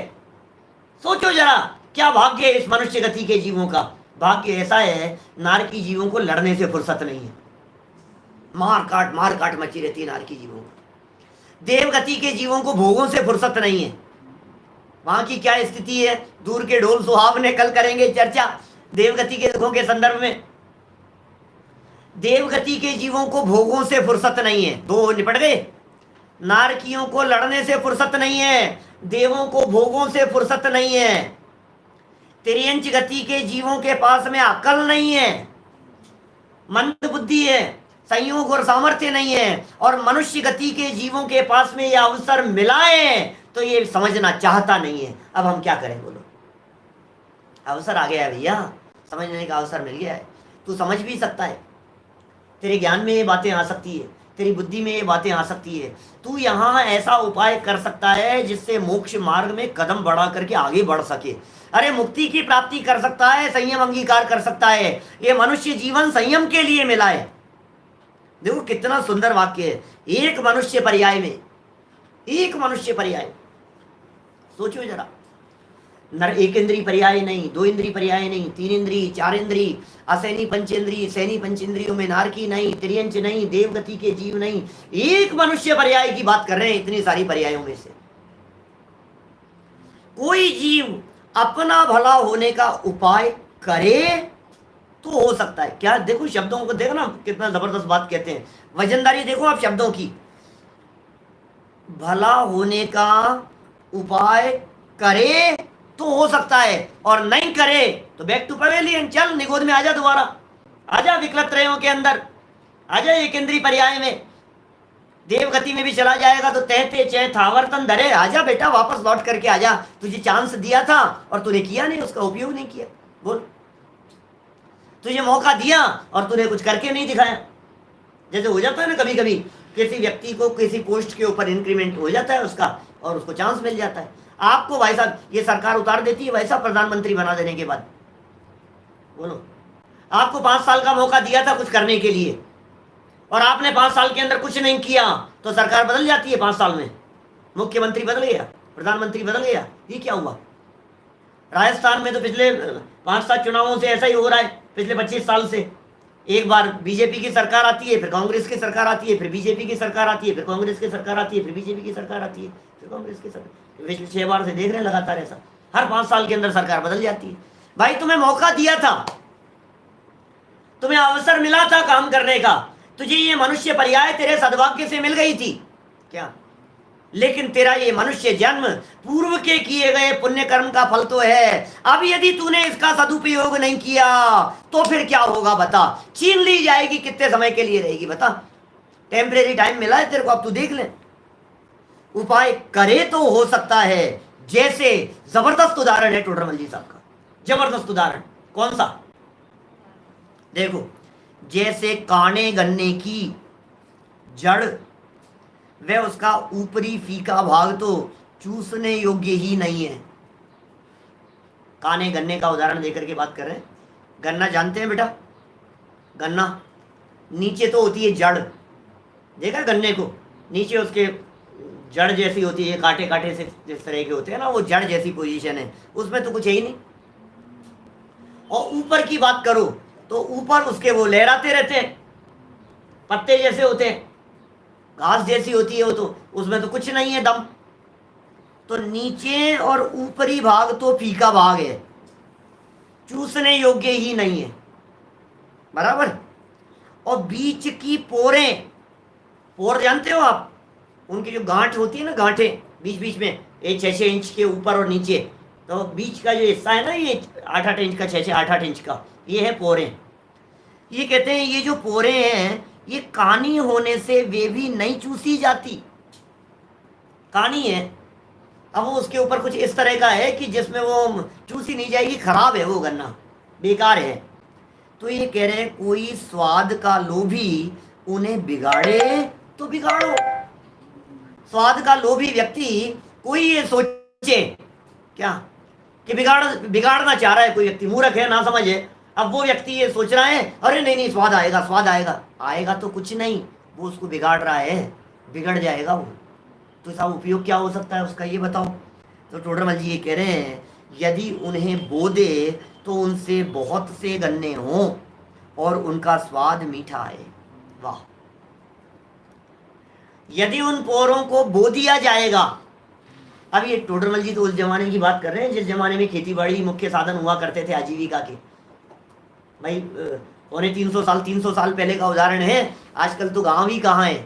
Speaker 1: सोचो जरा क्या भाग्य है इस मनुष्य गति के जीवों का। भाग्य ऐसा है नारकी जीवों को लड़ने से फुर्सत नहीं है। मार काट मची रहती है नारकी जीवों को। देवगति के जीवों को भोगों से फुर्सत नहीं है। वहां की क्या स्थिति है दूर के ढोल सुहावने कल करेंगे चर्चा देवगति के दुखों के संदर्भ में। देवगति के जीवों को भोगों से फुर्सत नहीं है। दो निपट गए। नारकियों को लड़ने से फुर्सत नहीं है, देवों को भोगों से फुर्सत नहीं है। तिर्यंच गति के जीवों के पास में अकल नहीं है, मंद बुद्धि है, संयोग और सामर्थ्य नहीं है। और मनुष्य गति के जीवों के पास में यह अवसर मिला है तो ये समझना चाहता नहीं है। अब हम क्या करें बोलो? अवसर आ गया है भैया, समझने का अवसर मिल गया है। तू समझ भी सकता है, तेरे ज्ञान में ये बातें आ सकती है, तेरी बुद्धि में ये बातें आ सकती है। तू यहाँ ऐसा उपाय कर सकता है जिससे मोक्ष मार्ग में कदम बढ़ा करके आगे बढ़ सके। अरे मुक्ति की प्राप्ति कर सकता है, संयम अंगीकार कर सकता है। ये मनुष्य जीवन संयम के लिए मिला है। देखो कितना सुंदर वाक्य है। एक मनुष्य पर्याय में, एक मनुष्य पर्याय। सोचो जरा, नर एक इंद्री पर्याय नहीं, दो इंद्री पर्याय नहीं, तीन इंद्री, चार इंद्री, असैनी पंचेंद्री, सैनी पंचेंद्रियों में नारकी नहीं, त्रियंच नहीं, देवगति के जीव नहीं, एक मनुष्य पर्याय की बात कर रहे हैं। इतनी सारी पर्यायों में से कोई जीव अपना भला होने का उपाय करे तो हो सकता है। क्या देखो शब्दों को देखो ना, कितना जबरदस्त बात कहते हैं। वजनदारी देखो आप शब्दों की। भला होने का उपाय करे तो हो सकता है और नहीं करे तो बैक टू पवेलियन, चल निगोद में आजा, दोबारा आजा, विकलत त्रयों के अंदर आजा, एक इंद्री पर्याय में। देवगति में भी चला जाएगा तो तहते चैत आवर्तन धरे, आजा बेटा वापस लौट करके आजा। तुझे चांस दिया था और तूने किया नहीं, उसका उपयोग नहीं किया। बोल, तुझे मौका दिया और तूने कुछ करके नहीं दिखाया। जैसे हो जाता है ना कभी कभी किसी व्यक्ति को किसी पोस्ट के ऊपर इंक्रीमेंट हो जाता है उसका और उसको चांस मिल जाता है। आपको भाई साहब ये सरकार उतार देती है वैसा प्रधानमंत्री बना देने के बाद। बोलो, आपको 5 साल का मौका दिया था कुछ करने के लिए और आपने 5 साल के अंदर कुछ नहीं किया तो सरकार बदल जाती है 5 साल में। मुख्यमंत्री बदल गया, प्रधानमंत्री बदल गया। ये क्या हुआ? राजस्थान में तो पिछले 5-7 चुनावों से ऐसा ही हो रहा है। पिछले 25 साल से एक बार बीजेपी की सरकार आती है, फिर कांग्रेस की सरकार आती है, फिर बीजेपी की सरकार आती है, फिर कांग्रेस की सरकार आती है, फिर बीजेपी की सरकार आती है, फिर कांग्रेस की सरकार। पिछले 6 बार से देख रहे हैं लगातार ऐसा। हर 5 साल के अंदर सरकार बदल जाती है। भाई तुम्हें मौका दिया था, तुम्हें अवसर मिला था काम करने का, तुझे ये मनुष्य पर्याय तेरे सद्भाग्य से मिल गई थी क्या? लेकिन तेरा ये मनुष्य जन्म पूर्व के किए गए पुण्य कर्म का फल तो है। अब यदि तूने इसका सदुपयोग नहीं किया तो फिर क्या होगा बता? छीन ली जाएगी। कितने समय के लिए रहेगी बता? टेम्परेरी टाइम मिला है तेरे को, अब तू देख ले। उपाय करे तो हो सकता है। जैसे जबरदस्त उदाहरण है टोडरमल जी साहब का, जबरदस्त उदाहरण। कौन सा? देखो, जैसे काने गन्ने की जड़ वह उसका ऊपरी फीका भाग तो चूसने योग्य ही नहीं है। काने गन्ने का उदाहरण देकर के बात कर रहे हैं। गन्ना जानते हैं बेटा? गन्ना नीचे तो होती है जड़, देखा गन्ने को? नीचे उसके जड़ जैसी होती है, कांटे कांटे से जिस तरह के होते हैं ना, वो जड़ जैसी पोजीशन है, उसमें तो कुछ है ही नहीं। और ऊपर की बात करो तो ऊपर उसके वो लहराते रहते हैं, पत्ते जैसे होते हैं, घास जैसी होती है वो, तो उसमें तो कुछ नहीं है दम। तो नीचे और ऊपरी भाग तो फीका भाग है, चूसने योग्य ही नहीं है, बराबर। और बीच की पोरें, पोर जानते हो आप, उनकी जो गांठ होती है ना, गांठें बीच बीच में, ये 6-6 इंच के ऊपर और नीचे, तो बीच का जो हिस्सा है ना, ये 8-8 इंच का, 6-6 8-8 इंच का, ये है पोरें। ये कहते हैं ये जो पोरें हैं, ये कानी होने से वे भी नहीं चूसी जाती। कानी है, अब वो उसके ऊपर कुछ इस तरह का है कि जिसमें वो चूसी नहीं जाएगी, खराब है वो गन्ना, बेकार है। तो ये कह रहे हैं कोई स्वाद का लोभी उन्हें बिगाड़े तो बिगाड़ो। स्वाद का लोभी व्यक्ति, कोई ये सोचे क्या कि बिगाड़ना चाह रहा है, कोई व्यक्ति मूर्ख है, ना समझ है, अब वो व्यक्ति ये सोच रहा है अरे नहीं नहीं स्वाद आएगा, स्वाद आएगा, आएगा तो कुछ नहीं, वो उसको बिगाड़ रहा है, बिगड़ जाएगा वो। तो इसका उपयोग क्या हो सकता है उसका, ये बताओ। तो टोडरमल जी ये कह रहे हैं यदि उन्हें बो दे तो उनसे बहुत से गन्ने हों और उनका स्वाद मीठा आए। वाह, यदि उन पोरों को बो दिया जाएगा। अब ये टोडरमल जी तो उस जमाने की बात कर रहे हैं जिस जमाने में खेती बाड़ी मुख्य साधन हुआ करते थे आजीविका के। भाई 300 साल पहले का उदाहरण है। आजकल तो गांव ही कहाँ है,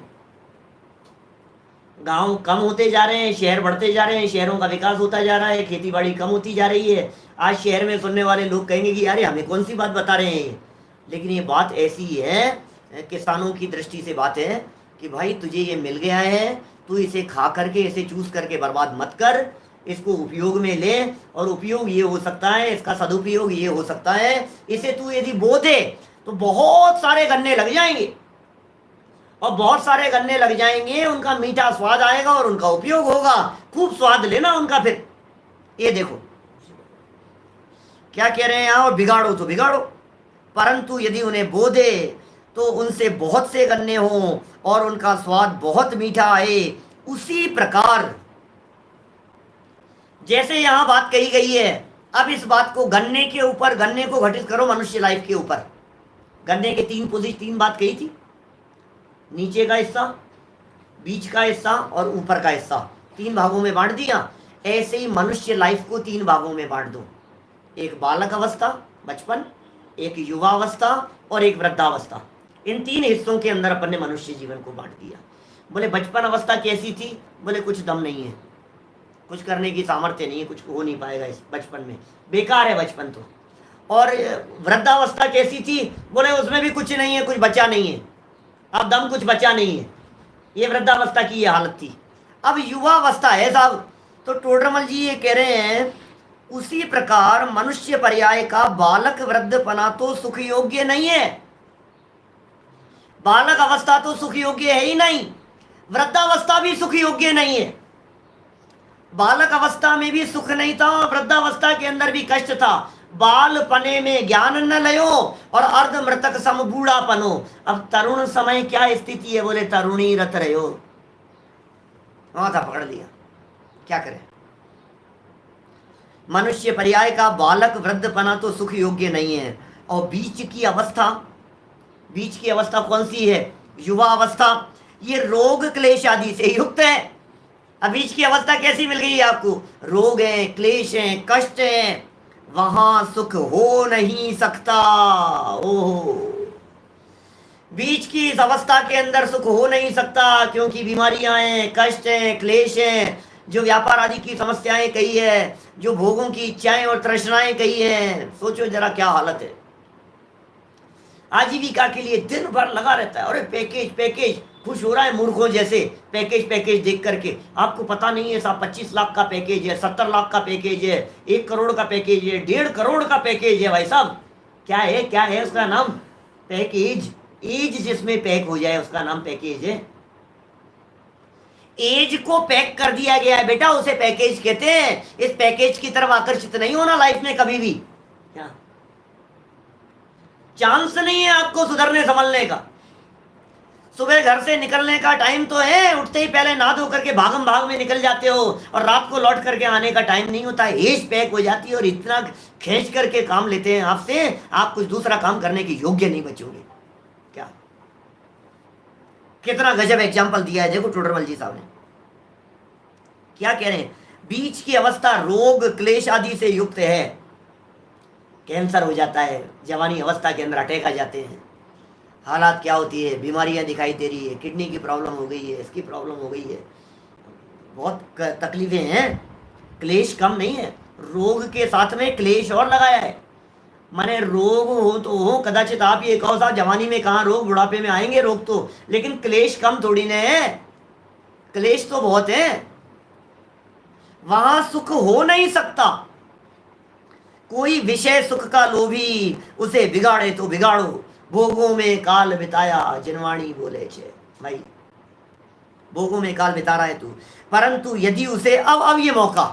Speaker 1: गांव कम होते जा रहे हैं, शहर बढ़ते जा रहे हैं, शहरों का विकास होता जा रहा है, खेती बाड़ी कम होती जा रही है। आज शहर में सुनने वाले लोग कहेंगे कि अरे हमें कौन सी बात बता रहे हैं, लेकिन ये बात ऐसी है, किसानों की दृष्टि से बात है कि भाई तुझे ये मिल गया है, तू इसे खा करके, इसे चूस करके बर्बाद मत कर, इसको उपयोग में ले। और उपयोग ये हो सकता है, इसका सदुपयोग ये हो सकता है, इसे तू यदि बो दे तो बहुत सारे गन्ने लग जाएंगे, और बहुत सारे गन्ने लग जाएंगे, उनका मीठा स्वाद आएगा और उनका उपयोग होगा, खूब स्वाद लेना उनका। फिर ये देखो क्या कह रहे हैं यहाँ, और बिगाड़ो तो बिगाड़ो, परंतु यदि उन्हें बो दे तो उनसे बहुत से गन्ने हों और उनका स्वाद बहुत मीठा आए। उसी प्रकार जैसे यहां बात कही गई है, अब इस बात को गन्ने के ऊपर, गन्ने को घटित करो मनुष्य लाइफ के ऊपर। गन्ने के 3 बात कही थी, नीचे का हिस्सा, बीच का हिस्सा और ऊपर का हिस्सा, 3 भागों में बांट दिया। ऐसे ही मनुष्य लाइफ को 3 भागों में बांट दो, एक बालक अवस्था बचपन, एक युवावस्था और एक वृद्धावस्था। इन 3 हिस्सों के अंदर अपन ने मनुष्य जीवन को बांट दिया। बोले बचपन अवस्था कैसी थी, बोले कुछ दम नहीं है, कुछ करने की सामर्थ्य नहीं है, कुछ हो नहीं पाएगा इस बचपन में, बेकार है बचपन तो। और वृद्धावस्था कैसी थी, बोले उसमें भी कुछ नहीं है, कुछ बचा नहीं है, अब दम कुछ बचा नहीं है, ये वृद्धावस्था की ये हालत थी। अब युवावस्था है साहब, तो टोडरमल जी ये कह रहे हैं उसी प्रकार मनुष्य पर्याय का बालक वृद्धपना तो सुख योग्य नहीं है। बालक अवस्था तो सुख योग्य है ही नहीं, वृद्धावस्था भी सुख योग्य नहीं है। बालक अवस्था में भी सुख नहीं था, वृद्धावस्था के अंदर भी कष्ट था। बाल पने में ज्ञान न लयो और अर्ध मृतक सम बूढ़ा पनो। अब तरुण समय क्या स्थिति है, बोले तरुणी रत रहो, माथा पकड़ लिया, क्या करें। मनुष्य पर्याय का बालक वृद्धपना तो सुख योग्य नहीं है। और बीच की अवस्था, बीच की अवस्था कौन सी है, युवा अवस्था, ये रोग क्लेश आदि से युक्त है। अब बीच की अवस्था कैसी मिल गई है आपको, रोग है, क्लेश है, कष्ट है, वहां सुख हो नहीं सकता। ओहो, बीच की इस अवस्था के अंदर सुख हो नहीं सकता, क्योंकि बीमारियां हैं, कष्ट हैं, क्लेश हैं, जो व्यापार आदि की समस्याएं कही है, जो भोगों की इच्छाएं और तृष्णाएं कही है। सोचो जरा क्या हालत है। आजीविका के लिए दिन भर लगा रहता है, अरे पैकेज पैकेज, खुश हो रहा है मूर्खों जैसे, पैकेज पैकेज देख करके। आपको पता नहीं है साहब 25 लाख का पैकेज है, 70 लाख का पैकेज है, 1 करोड़ का पैकेज है, 1.5 करोड़ का पैकेज है। भाई साहब क्या है, क्या है उसका नाम, पैकेज। एज जिसमें पैक हो जाए उसका नाम पैकेज है। एज को पैक कर दिया गया है बेटा, उसे पैकेज कहते हैं। इस पैकेज की तरफ आकर्षित नहीं होना लाइफ में कभी भी, क्या चांस नहीं है आपको सुधरने संभलने का। सुबह घर से निकलने का टाइम तो है, उठते ही पहले नहा धो करके भागम भाग में निकल जाते हो, और रात को लौट करके आने का टाइम नहीं होता। एज पैक हो जाती है और इतना खींच करके काम लेते हैं आपसे, आप कुछ दूसरा काम करने के योग्य नहीं बचोगे। क्या कितना गजब एग्जाम्पल दिया है, देखो टोडरमल जी साहब ने क्या कह रहे हैं। बीच की अवस्था रोग क्लेश आदि से युक्त है। कैंसर हो जाता है, जवानी अवस्था के अंदर अटैक आ जाते हैं, हालात क्या होती है, बीमारियां दिखाई दे रही है, किडनी की प्रॉब्लम हो गई है, इसकी प्रॉब्लम हो गई है, बहुत तकलीफें हैं। क्लेश कम नहीं है, रोग के साथ में क्लेश और लगाया है। माने रोग हो तो हो, कदाचित आप ये कहो साहब जवानी में कहाँ रोग, बुढ़ापे में आएंगे रोग तो, लेकिन क्लेश कम थोड़ी ना है, क्लेश तो बहुत है। वहां सुख हो नहीं सकता। कोई विषय सुख का लोभी, उसे बिगाड़े तो बिगाड़ो, भोगों में काल बिताया जिनवाणी बोले छे। भाई भोगों में काल बिता रहा है तू, परंतु यदि उसे अब ये मौका,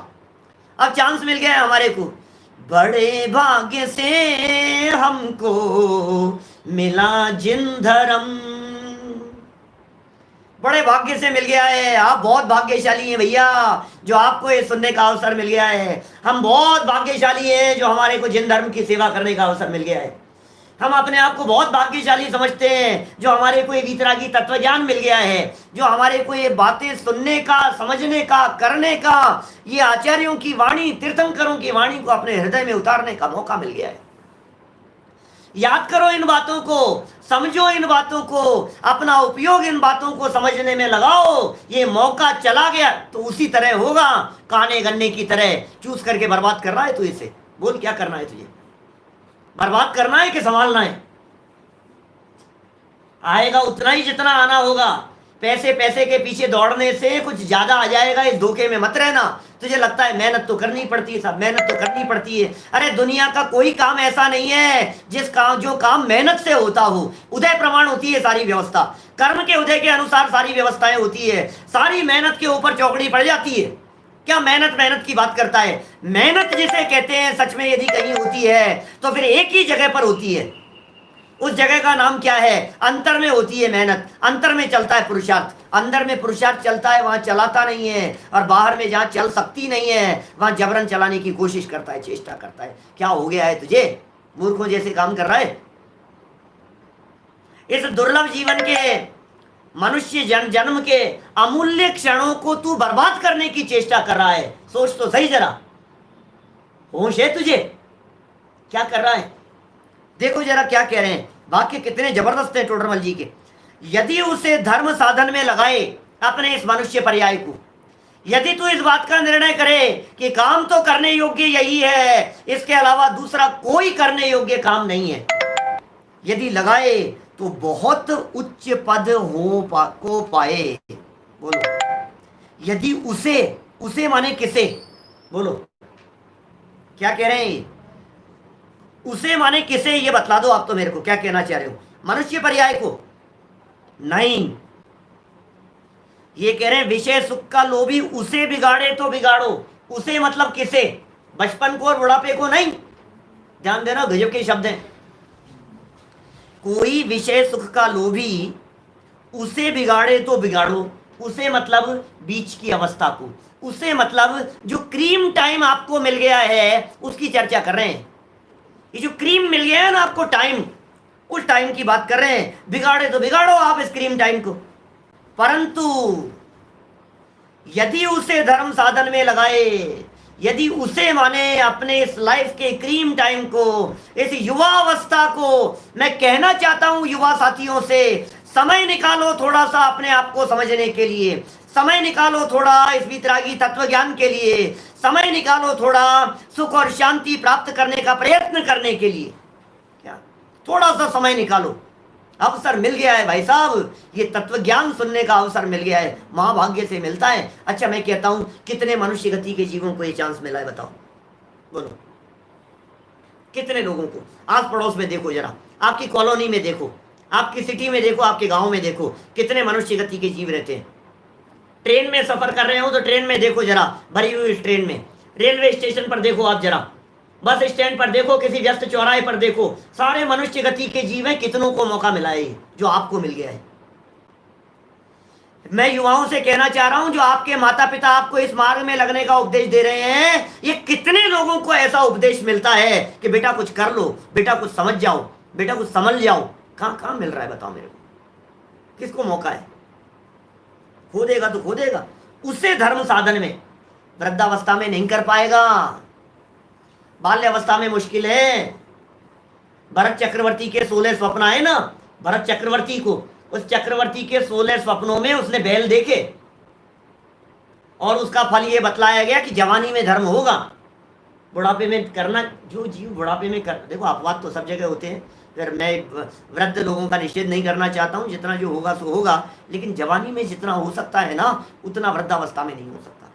Speaker 1: अब चांस मिल गया है हमारे को, बड़े भाग्य से हमको मिला जिन धर्म, बड़े भाग्य से मिल गया है। आप बहुत भाग्यशाली हैं भैया जो आपको ये सुनने का अवसर मिल गया है। हम बहुत भाग्यशाली हैं जो हमारे को जिन धर्म की सेवा करने का अवसर मिल गया है। हम अपने आप को बहुत भाग्यशाली समझते हैं जो हमारे को ये वितरागी तत्व ज्ञान मिल गया है, जो हमारे को ये बातें सुनने का, समझने का, करने का, ये आचार्यों की वाणी, तीर्थंकरों की वाणी को अपने हृदय में उतारने का मौका मिल गया है। याद करो इन बातों को, समझो इन बातों को, अपना उपयोग इन बातों को समझने में लगाओ। ये मौका चला गया तो उसी तरह होगा, काने गन्ने की तरह चूस करके बर्बाद कर रहा है तू इसे। बोल क्या करना है तुझे, बर्बाद करना है कि संभालना है? आएगा उतना ही जितना आना होगा। पैसे पैसे के पीछे दौड़ने से कुछ ज्यादा आ जाएगा, इस धोखे में मत रहना। तुझे लगता है मेहनत तो करनी पड़ती है, सब मेहनत तो करनी पड़ती है। अरे दुनिया का कोई काम ऐसा नहीं है जो काम मेहनत से होता हो। उदय प्रमाण होती है सारी व्यवस्था, कर्म के उदय के अनुसार सारी व्यवस्थाएं होती है, सारी मेहनत के ऊपर चौकड़ी पड़ जाती है। क्या मेहनत मेहनत की बात करता है? मेहनत जिसे कहते हैं सच में यदि कहीं होती है तो फिर एक ही जगह पर होती है। उस जगह का नाम क्या है? अंतर में होती है मेहनत, अंतर में चलता है पुरुषार्थ। अंदर में पुरुषार्थ चलता है, वहां चलाता नहीं है, और बाहर में जहां चल सकती नहीं है वहां जबरन चलाने की कोशिश करता है, चेष्टा करता है। क्या हो गया है तुझे? मूर्खों जैसे काम कर रहा है। इस दुर्लभ जीवन के, मनुष्य जन्म के अमूल्य क्षणों को तू बर्बाद करने की चेष्टा कर रहा है। सोच तो सही जरा, होश है तुझे? क्या कर रहा है? देखो जरा क्या कह रहे हैं, वाक्य कितने जबरदस्त हैं टोडरमल जी के। यदि उसे धर्म साधन में लगाए अपने इस मनुष्य पर्याय को, यदि तू इस बात का निर्णय करे कि काम तो करने योग्य यही है, इसके अलावा दूसरा कोई करने योग्य काम नहीं है, यदि लगाए तो बहुत उच्च पद को पाए। बोलो, यदि उसे माने किसे? बोलो क्या कह रहे हैं? उसे माने किसे, ये बतला दो आप तो मेरे को, क्या कहना चाह रहे हो? मनुष्य पर्याय को नहीं, ये कह रहे हैं विषय सुख का लोभी उसे बिगाड़े तो बिगाड़ो। उसे मतलब किसे? बचपन को और बुढ़ापे को नहीं। ध्यान देना, गजब के शब्द हैं। कोई विषय सुख का लोभी उसे बिगाड़े तो बिगाड़ो। उसे मतलब बीच की अवस्था को, उसे मतलब जो क्रीम टाइम आपको मिल गया है उसकी चर्चा कर रहे हैं। ये जो क्रीम मिल गया है ना आपको टाइम, उस टाइम की बात कर रहे हैं। बिगाड़े तो बिगाड़ो आप इस क्रीम टाइम को, परंतु यदि उसे धर्म साधन में लगाए, यदि उसे माने अपने इस लाइफ के क्रीम टाइम को, इस युवा अवस्था को, मैं कहना चाहता हूं युवा साथियों से, समय निकालो थोड़ा सा अपने आप को समझने के लिए, समय निकालो थोड़ा इस वितरागी तत्व ज्ञान के लिए, समय निकालो थोड़ा सुख और शांति प्राप्त करने का प्रयत्न करने के लिए। क्या थोड़ा सा समय निकालो, अवसर मिल गया है भाई साहब, ये तत्व ज्ञान सुनने का अवसर मिल गया है, महाभाग्य से मिलता है। अच्छा मैं कहता हूं कितने मनुष्य गति के जीवों को ये चांस मिला है? बताओ, बोलो कितने लोगों को? आस पड़ोस में देखो जरा, आपकी कॉलोनी में देखो, आपकी सिटी में देखो, आपके गांव में देखो, कितने मनुष्य गति के जीव रहते हैं। ट्रेन में सफर कर रहे हो तो ट्रेन में देखो जरा, भरी हुई इस ट्रेन में, रेलवे स्टेशन पर देखो आप जरा, बस स्टैंड पर देखो, किसी व्यस्त चौराहे पर देखो, सारे मनुष्य गति के जीव हैं। कितनों को मौका मिला है जो आपको मिल गया है? मैं युवाओं से कहना चाह रहा हूं, जो आपके माता पिता आपको इस मार्ग में लगने का उपदेश दे रहे हैं, ये कितने लोगों को ऐसा उपदेश मिलता है कि बेटा कुछ कर लो, बेटा कुछ समझ जाओ, बेटा कुछ समझ जाओ? कहां कहां मिल रहा है बताओ मेरे को? किसको मौका है? खो देगा तो खो देगा। उसे धर्म साधन में वृद्धावस्था में नहीं कर पाएगा, बाल्यावस्था में मुश्किल है, भरत चक्रवर्ती के 16 स्वप्न आए ना, भरत चक्रवर्ती को, उस चक्रवर्ती के 16 स्वप्नों में उसने बैल देखे और उसका फल ये बतलाया गया कि जवानी में धर्म होगा, बुढ़ापे में करना, जो जीव बुढ़ापे में कर, देखो अपवाद तो सब जगह होते हैं, फिर मैं वृद्ध लोगों का निषेध नहीं करना चाहता हूँ, जितना जो होगा सो होगा, लेकिन जवानी में जितना हो सकता है ना उतना वृद्धावस्था में नहीं हो सकता।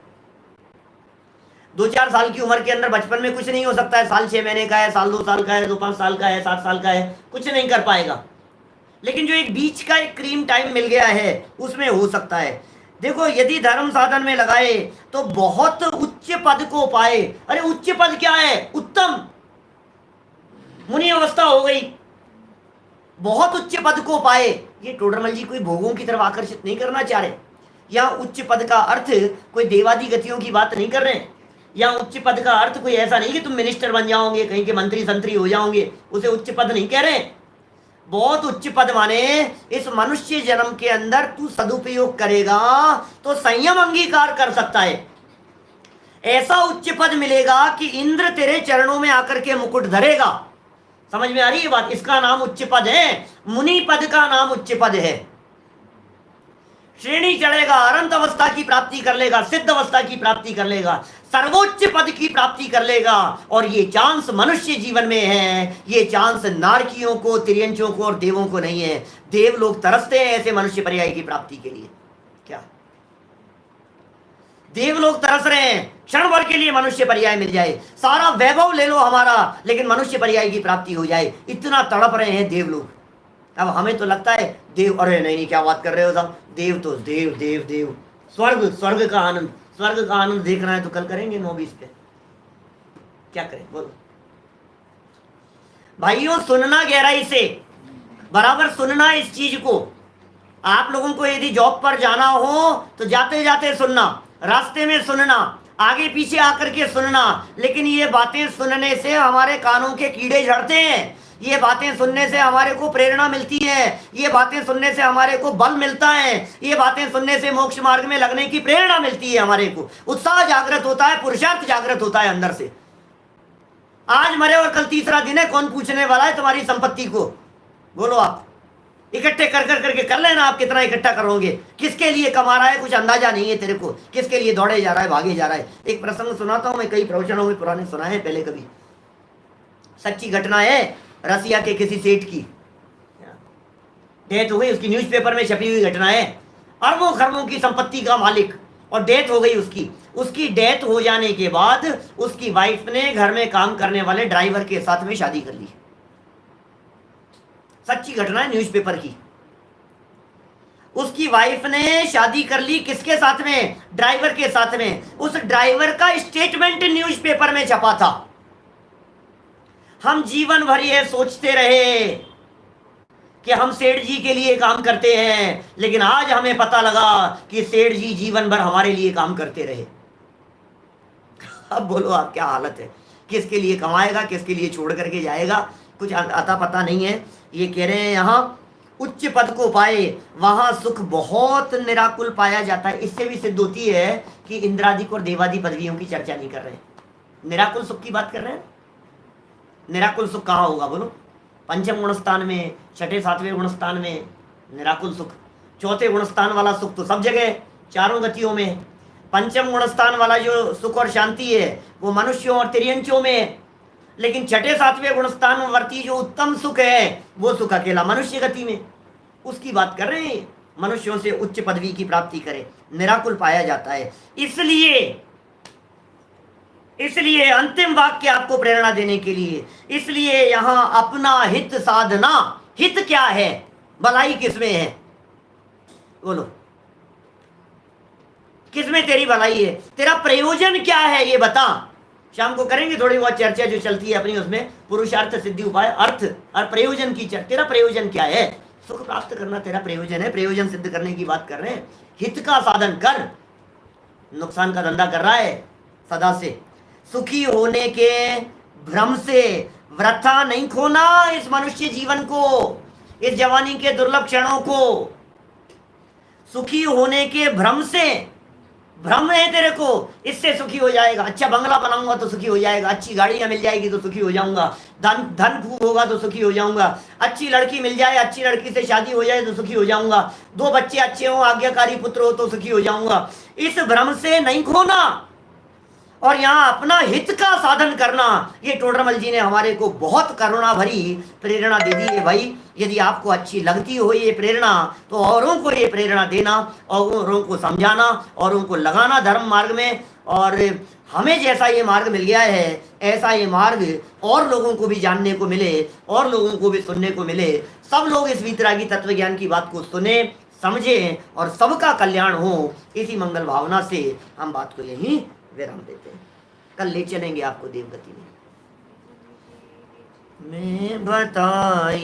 Speaker 1: 2-4 साल की उम्र के अंदर बचपन में कुछ नहीं हो सकता है, साल 6 महीने का है, साल 2 साल का है, 2-5 साल का है, 7 साल का है, कुछ नहीं कर पाएगा। लेकिन जो एक बीच का एक क्रीम टाइम मिल गया है उसमें हो सकता है। देखो यदि धर्म साधन में लगाए तो बहुत उच्च पद को पाए। अरे उच्च पद क्या है? उत्तम मुनि अवस्था हो गई, बहुत उच्च पद को पाए। ये टोडरमल जी कोई भोगों की तरफ आकर्षित नहीं करना चाह रहे। यहाँ उच्च पद का अर्थ कोई देवादी गतियों की बात नहीं कर रहे हैं। यहाँ उच्च पद का अर्थ कोई ऐसा नहीं कि तुम मिनिस्टर बन जाओगे, कहीं के मंत्री संतरी हो जाओगे, उसे उच्च पद नहीं कह रहे। बहुत उच्च पद माने इस मनुष्य जन्म के अंदर तू सदुपयोग करेगा तो संयम अंगीकार कर सकता है। ऐसा उच्च पद मिलेगा कि इंद्र तेरे चरणों में आकर के मुकुट धरेगा। समझ में आ रही है बात? इसका नाम उच्च पद है। मुनि पद का नाम उच्च पद है। श्रेणी चढ़ेगा, अनंत अवस्था की प्राप्ति कर लेगा, सिद्ध अवस्था की प्राप्ति कर लेगा, सर्वोच्च पद की प्राप्ति कर लेगा। और ये चांस मनुष्य जीवन में है, ये चांस नारकियों को, तिर्यंचों को और देवों को नहीं है। देव लोग तरसते हैं ऐसे मनुष्य पर्याय की प्राप्ति के लिए। क्या देव लोग तरस रहे हैं क्षण भर के लिए मनुष्य पर्याय मिल जाए, सारा वैभव ले लो हमारा, लेकिन मनुष्य पर्याय की प्राप्ति हो जाए, इतना तड़प रहे हैं देव लोग। अब हमें तो लगता है देव, अरे नहीं क्या बात कर रहे हो साहब, देव तो देव देव देव, स्वर्ग, स्वर्ग का आनंद, स्वर्ग का आनंद देखना है तो कल करेंगे 9:20 पे। क्या करें बोलो भाइयों? सुनना गहराई से, बराबर सुनना इस चीज को। आप लोगों को यदि जॉब पर जाना हो तो जाते जाते सुनना, रास्ते में सुनना, आगे पीछे आकर के सुनना। लेकिन ये बातें सुनने से हमारे कानों के कीड़े झड़ते हैं, ये बातें सुनने से हमारे को प्रेरणा मिलती है, ये बातें सुनने से हमारे को बल मिलता है, ये बातें सुनने से मोक्ष मार्ग में लगने की प्रेरणा मिलती है, हमारे को उत्साह जागृत होता है, पुरुषार्थ जागृत होता है अंदर से। आज मरे और कल तीसरा दिन है, कौन पूछने वाला है तुम्हारी संपत्ति को? बोलो आप इकट्ठे करके कर लेना। आप कितना इकट्ठा करोगे, किसके लिए कमा रहा है कुछ अंदाजा नहीं है तेरे को, किसके लिए दौड़े जा रहा है, भागे जा रहा है। एक प्रसंग सुनाता हूं मैं, कई प्रवचनों में पुराने सुना है पहले, कभी सच्ची घटना है। रसिया के किसी सेठ की डेथ हो गई, उसकी न्यूज़पेपर में छपी हुई घटना है। अरबों खरबों की संपत्ति का मालिक, और डेथ हो गई उसकी। उसकी डेथ हो जाने के बाद उसकी वाइफ ने घर में काम करने वाले ड्राइवर के साथ में शादी कर ली। सच्ची घटना है, न्यूज़पेपर की। उसकी वाइफ ने शादी कर ली किसके साथ में? ड्राइवर के साथ में। उस ड्राइवर का स्टेटमेंट न्यूज़पेपर में छपा था। हम जीवन भर ये सोचते रहे कि हम सेठ जी के लिए काम करते हैं, लेकिन आज हमें पता लगा कि सेठ जी जीवन भर हमारे लिए काम करते रहे। अब बोलो आप क्या हालत है, किसके लिए कमाएगा, किसके लिए छोड़ करके जाएगा, कुछ अता पता नहीं है। ये कह रहे हैं यहाँ उच्च पद को पाए वहां सुख बहुत निराकुल पाया जाता है। इससे भी सिद्ध होती है कि इंद्रादिक और देवादी पदवियों की चर्चा नहीं कर रहे हैं, निराकुल सुख की बात कर रहे हैं। निराकुल सुख कहाँ होगा बोलो? पंचम गुणस्थान में, छठे सातवें गुणस्थान में निराकुल सुख। चौथे गुणस्थान वाला सुख तो सब जगह, चारों गतियों में। पंचम गुणस्थान वाला जो सुख और शांति है वो मनुष्यों और तिर्यंचों में, लेकिन छठे सातवें गुणस्थान वर्ती जो उत्तम सुख है वो सुख अकेला मनुष्य गति में। उसकी बात कर रहे हैं, मनुष्यों से उच्च पदवी की प्राप्ति करे, निराकुल पाया जाता है। इसलिए अंतिम वाक्य आपको प्रेरणा देने के लिए, इसलिए यहां अपना हित साधना। हित क्या है? भलाई किसमें है? बोलो किसमें तेरी भलाई है? तेरा प्रयोजन क्या है ये बता। शाम को करेंगे थोड़ी बहुत चर्चा जो चलती है अपनी, उसमें पुरुषार्थ सिद्धि उपाय, अर्थ और प्रयोजन की चर्चा। तेरा प्रयोजन क्या है? सुख प्राप्त करना तेरा प्रयोजन है, प्रयोजन सिद्ध करने की बात कर रहे हैं। हित का साधन कर, नुकसान का धंधा कर रहा है सदा से। सुखी होने के भ्रम से वृथा नहीं खोना इस मनुष्य जीवन को, इस जवानी के दुर्लभ क्षणों को। सुखी होने के भ्रम से भ्रम है तेरे को, इससे सुखी हो जाएगा, अच्छा बंगला बनाऊंगा तो सुखी हो जाएगा, अच्छी गाड़ियां मिल जाएगी तो सुखी हो जाऊंगा, धन धन खूब होगा तो सुखी हो जाऊंगा, अच्छी लड़की मिल जाए, अच्छी लड़की से शादी हो जाए तो सुखी हो जाऊंगा, 2 बच्चे अच्छे हो, आज्ञाकारी पुत्र हो तो सुखी हो जाऊंगा। इस भ्रम से नहीं खोना और यहाँ अपना हित का साधन करना। ये टोडरमल जी ने हमारे को बहुत करुणा भरी प्रेरणा दे दी है भाई। यदि आपको अच्छी लगती हो ये प्रेरणा तो औरों को ये प्रेरणा देना, औरों को समझाना, औरों को लगाना धर्म मार्ग में। और हमें जैसा ये मार्ग मिल गया है ऐसा ये मार्ग और लोगों को भी जानने को मिले, और लोगों को भी सुनने को मिले। सब लोग इस वीतरागी तत्व ज्ञान की बात को सुने, समझे और सबका कल्याण हो, इसी मंगल भावना से हम बात को यहीं विराम देते हैं। कल ले चलेंगे आपको देवगति में बताई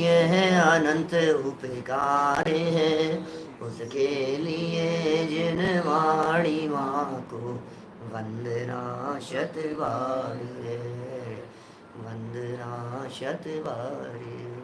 Speaker 1: यह अनंत उपकार है, उसके लिए जिन वाणी माँ को वंदना शत बार है, वंदना शत बार।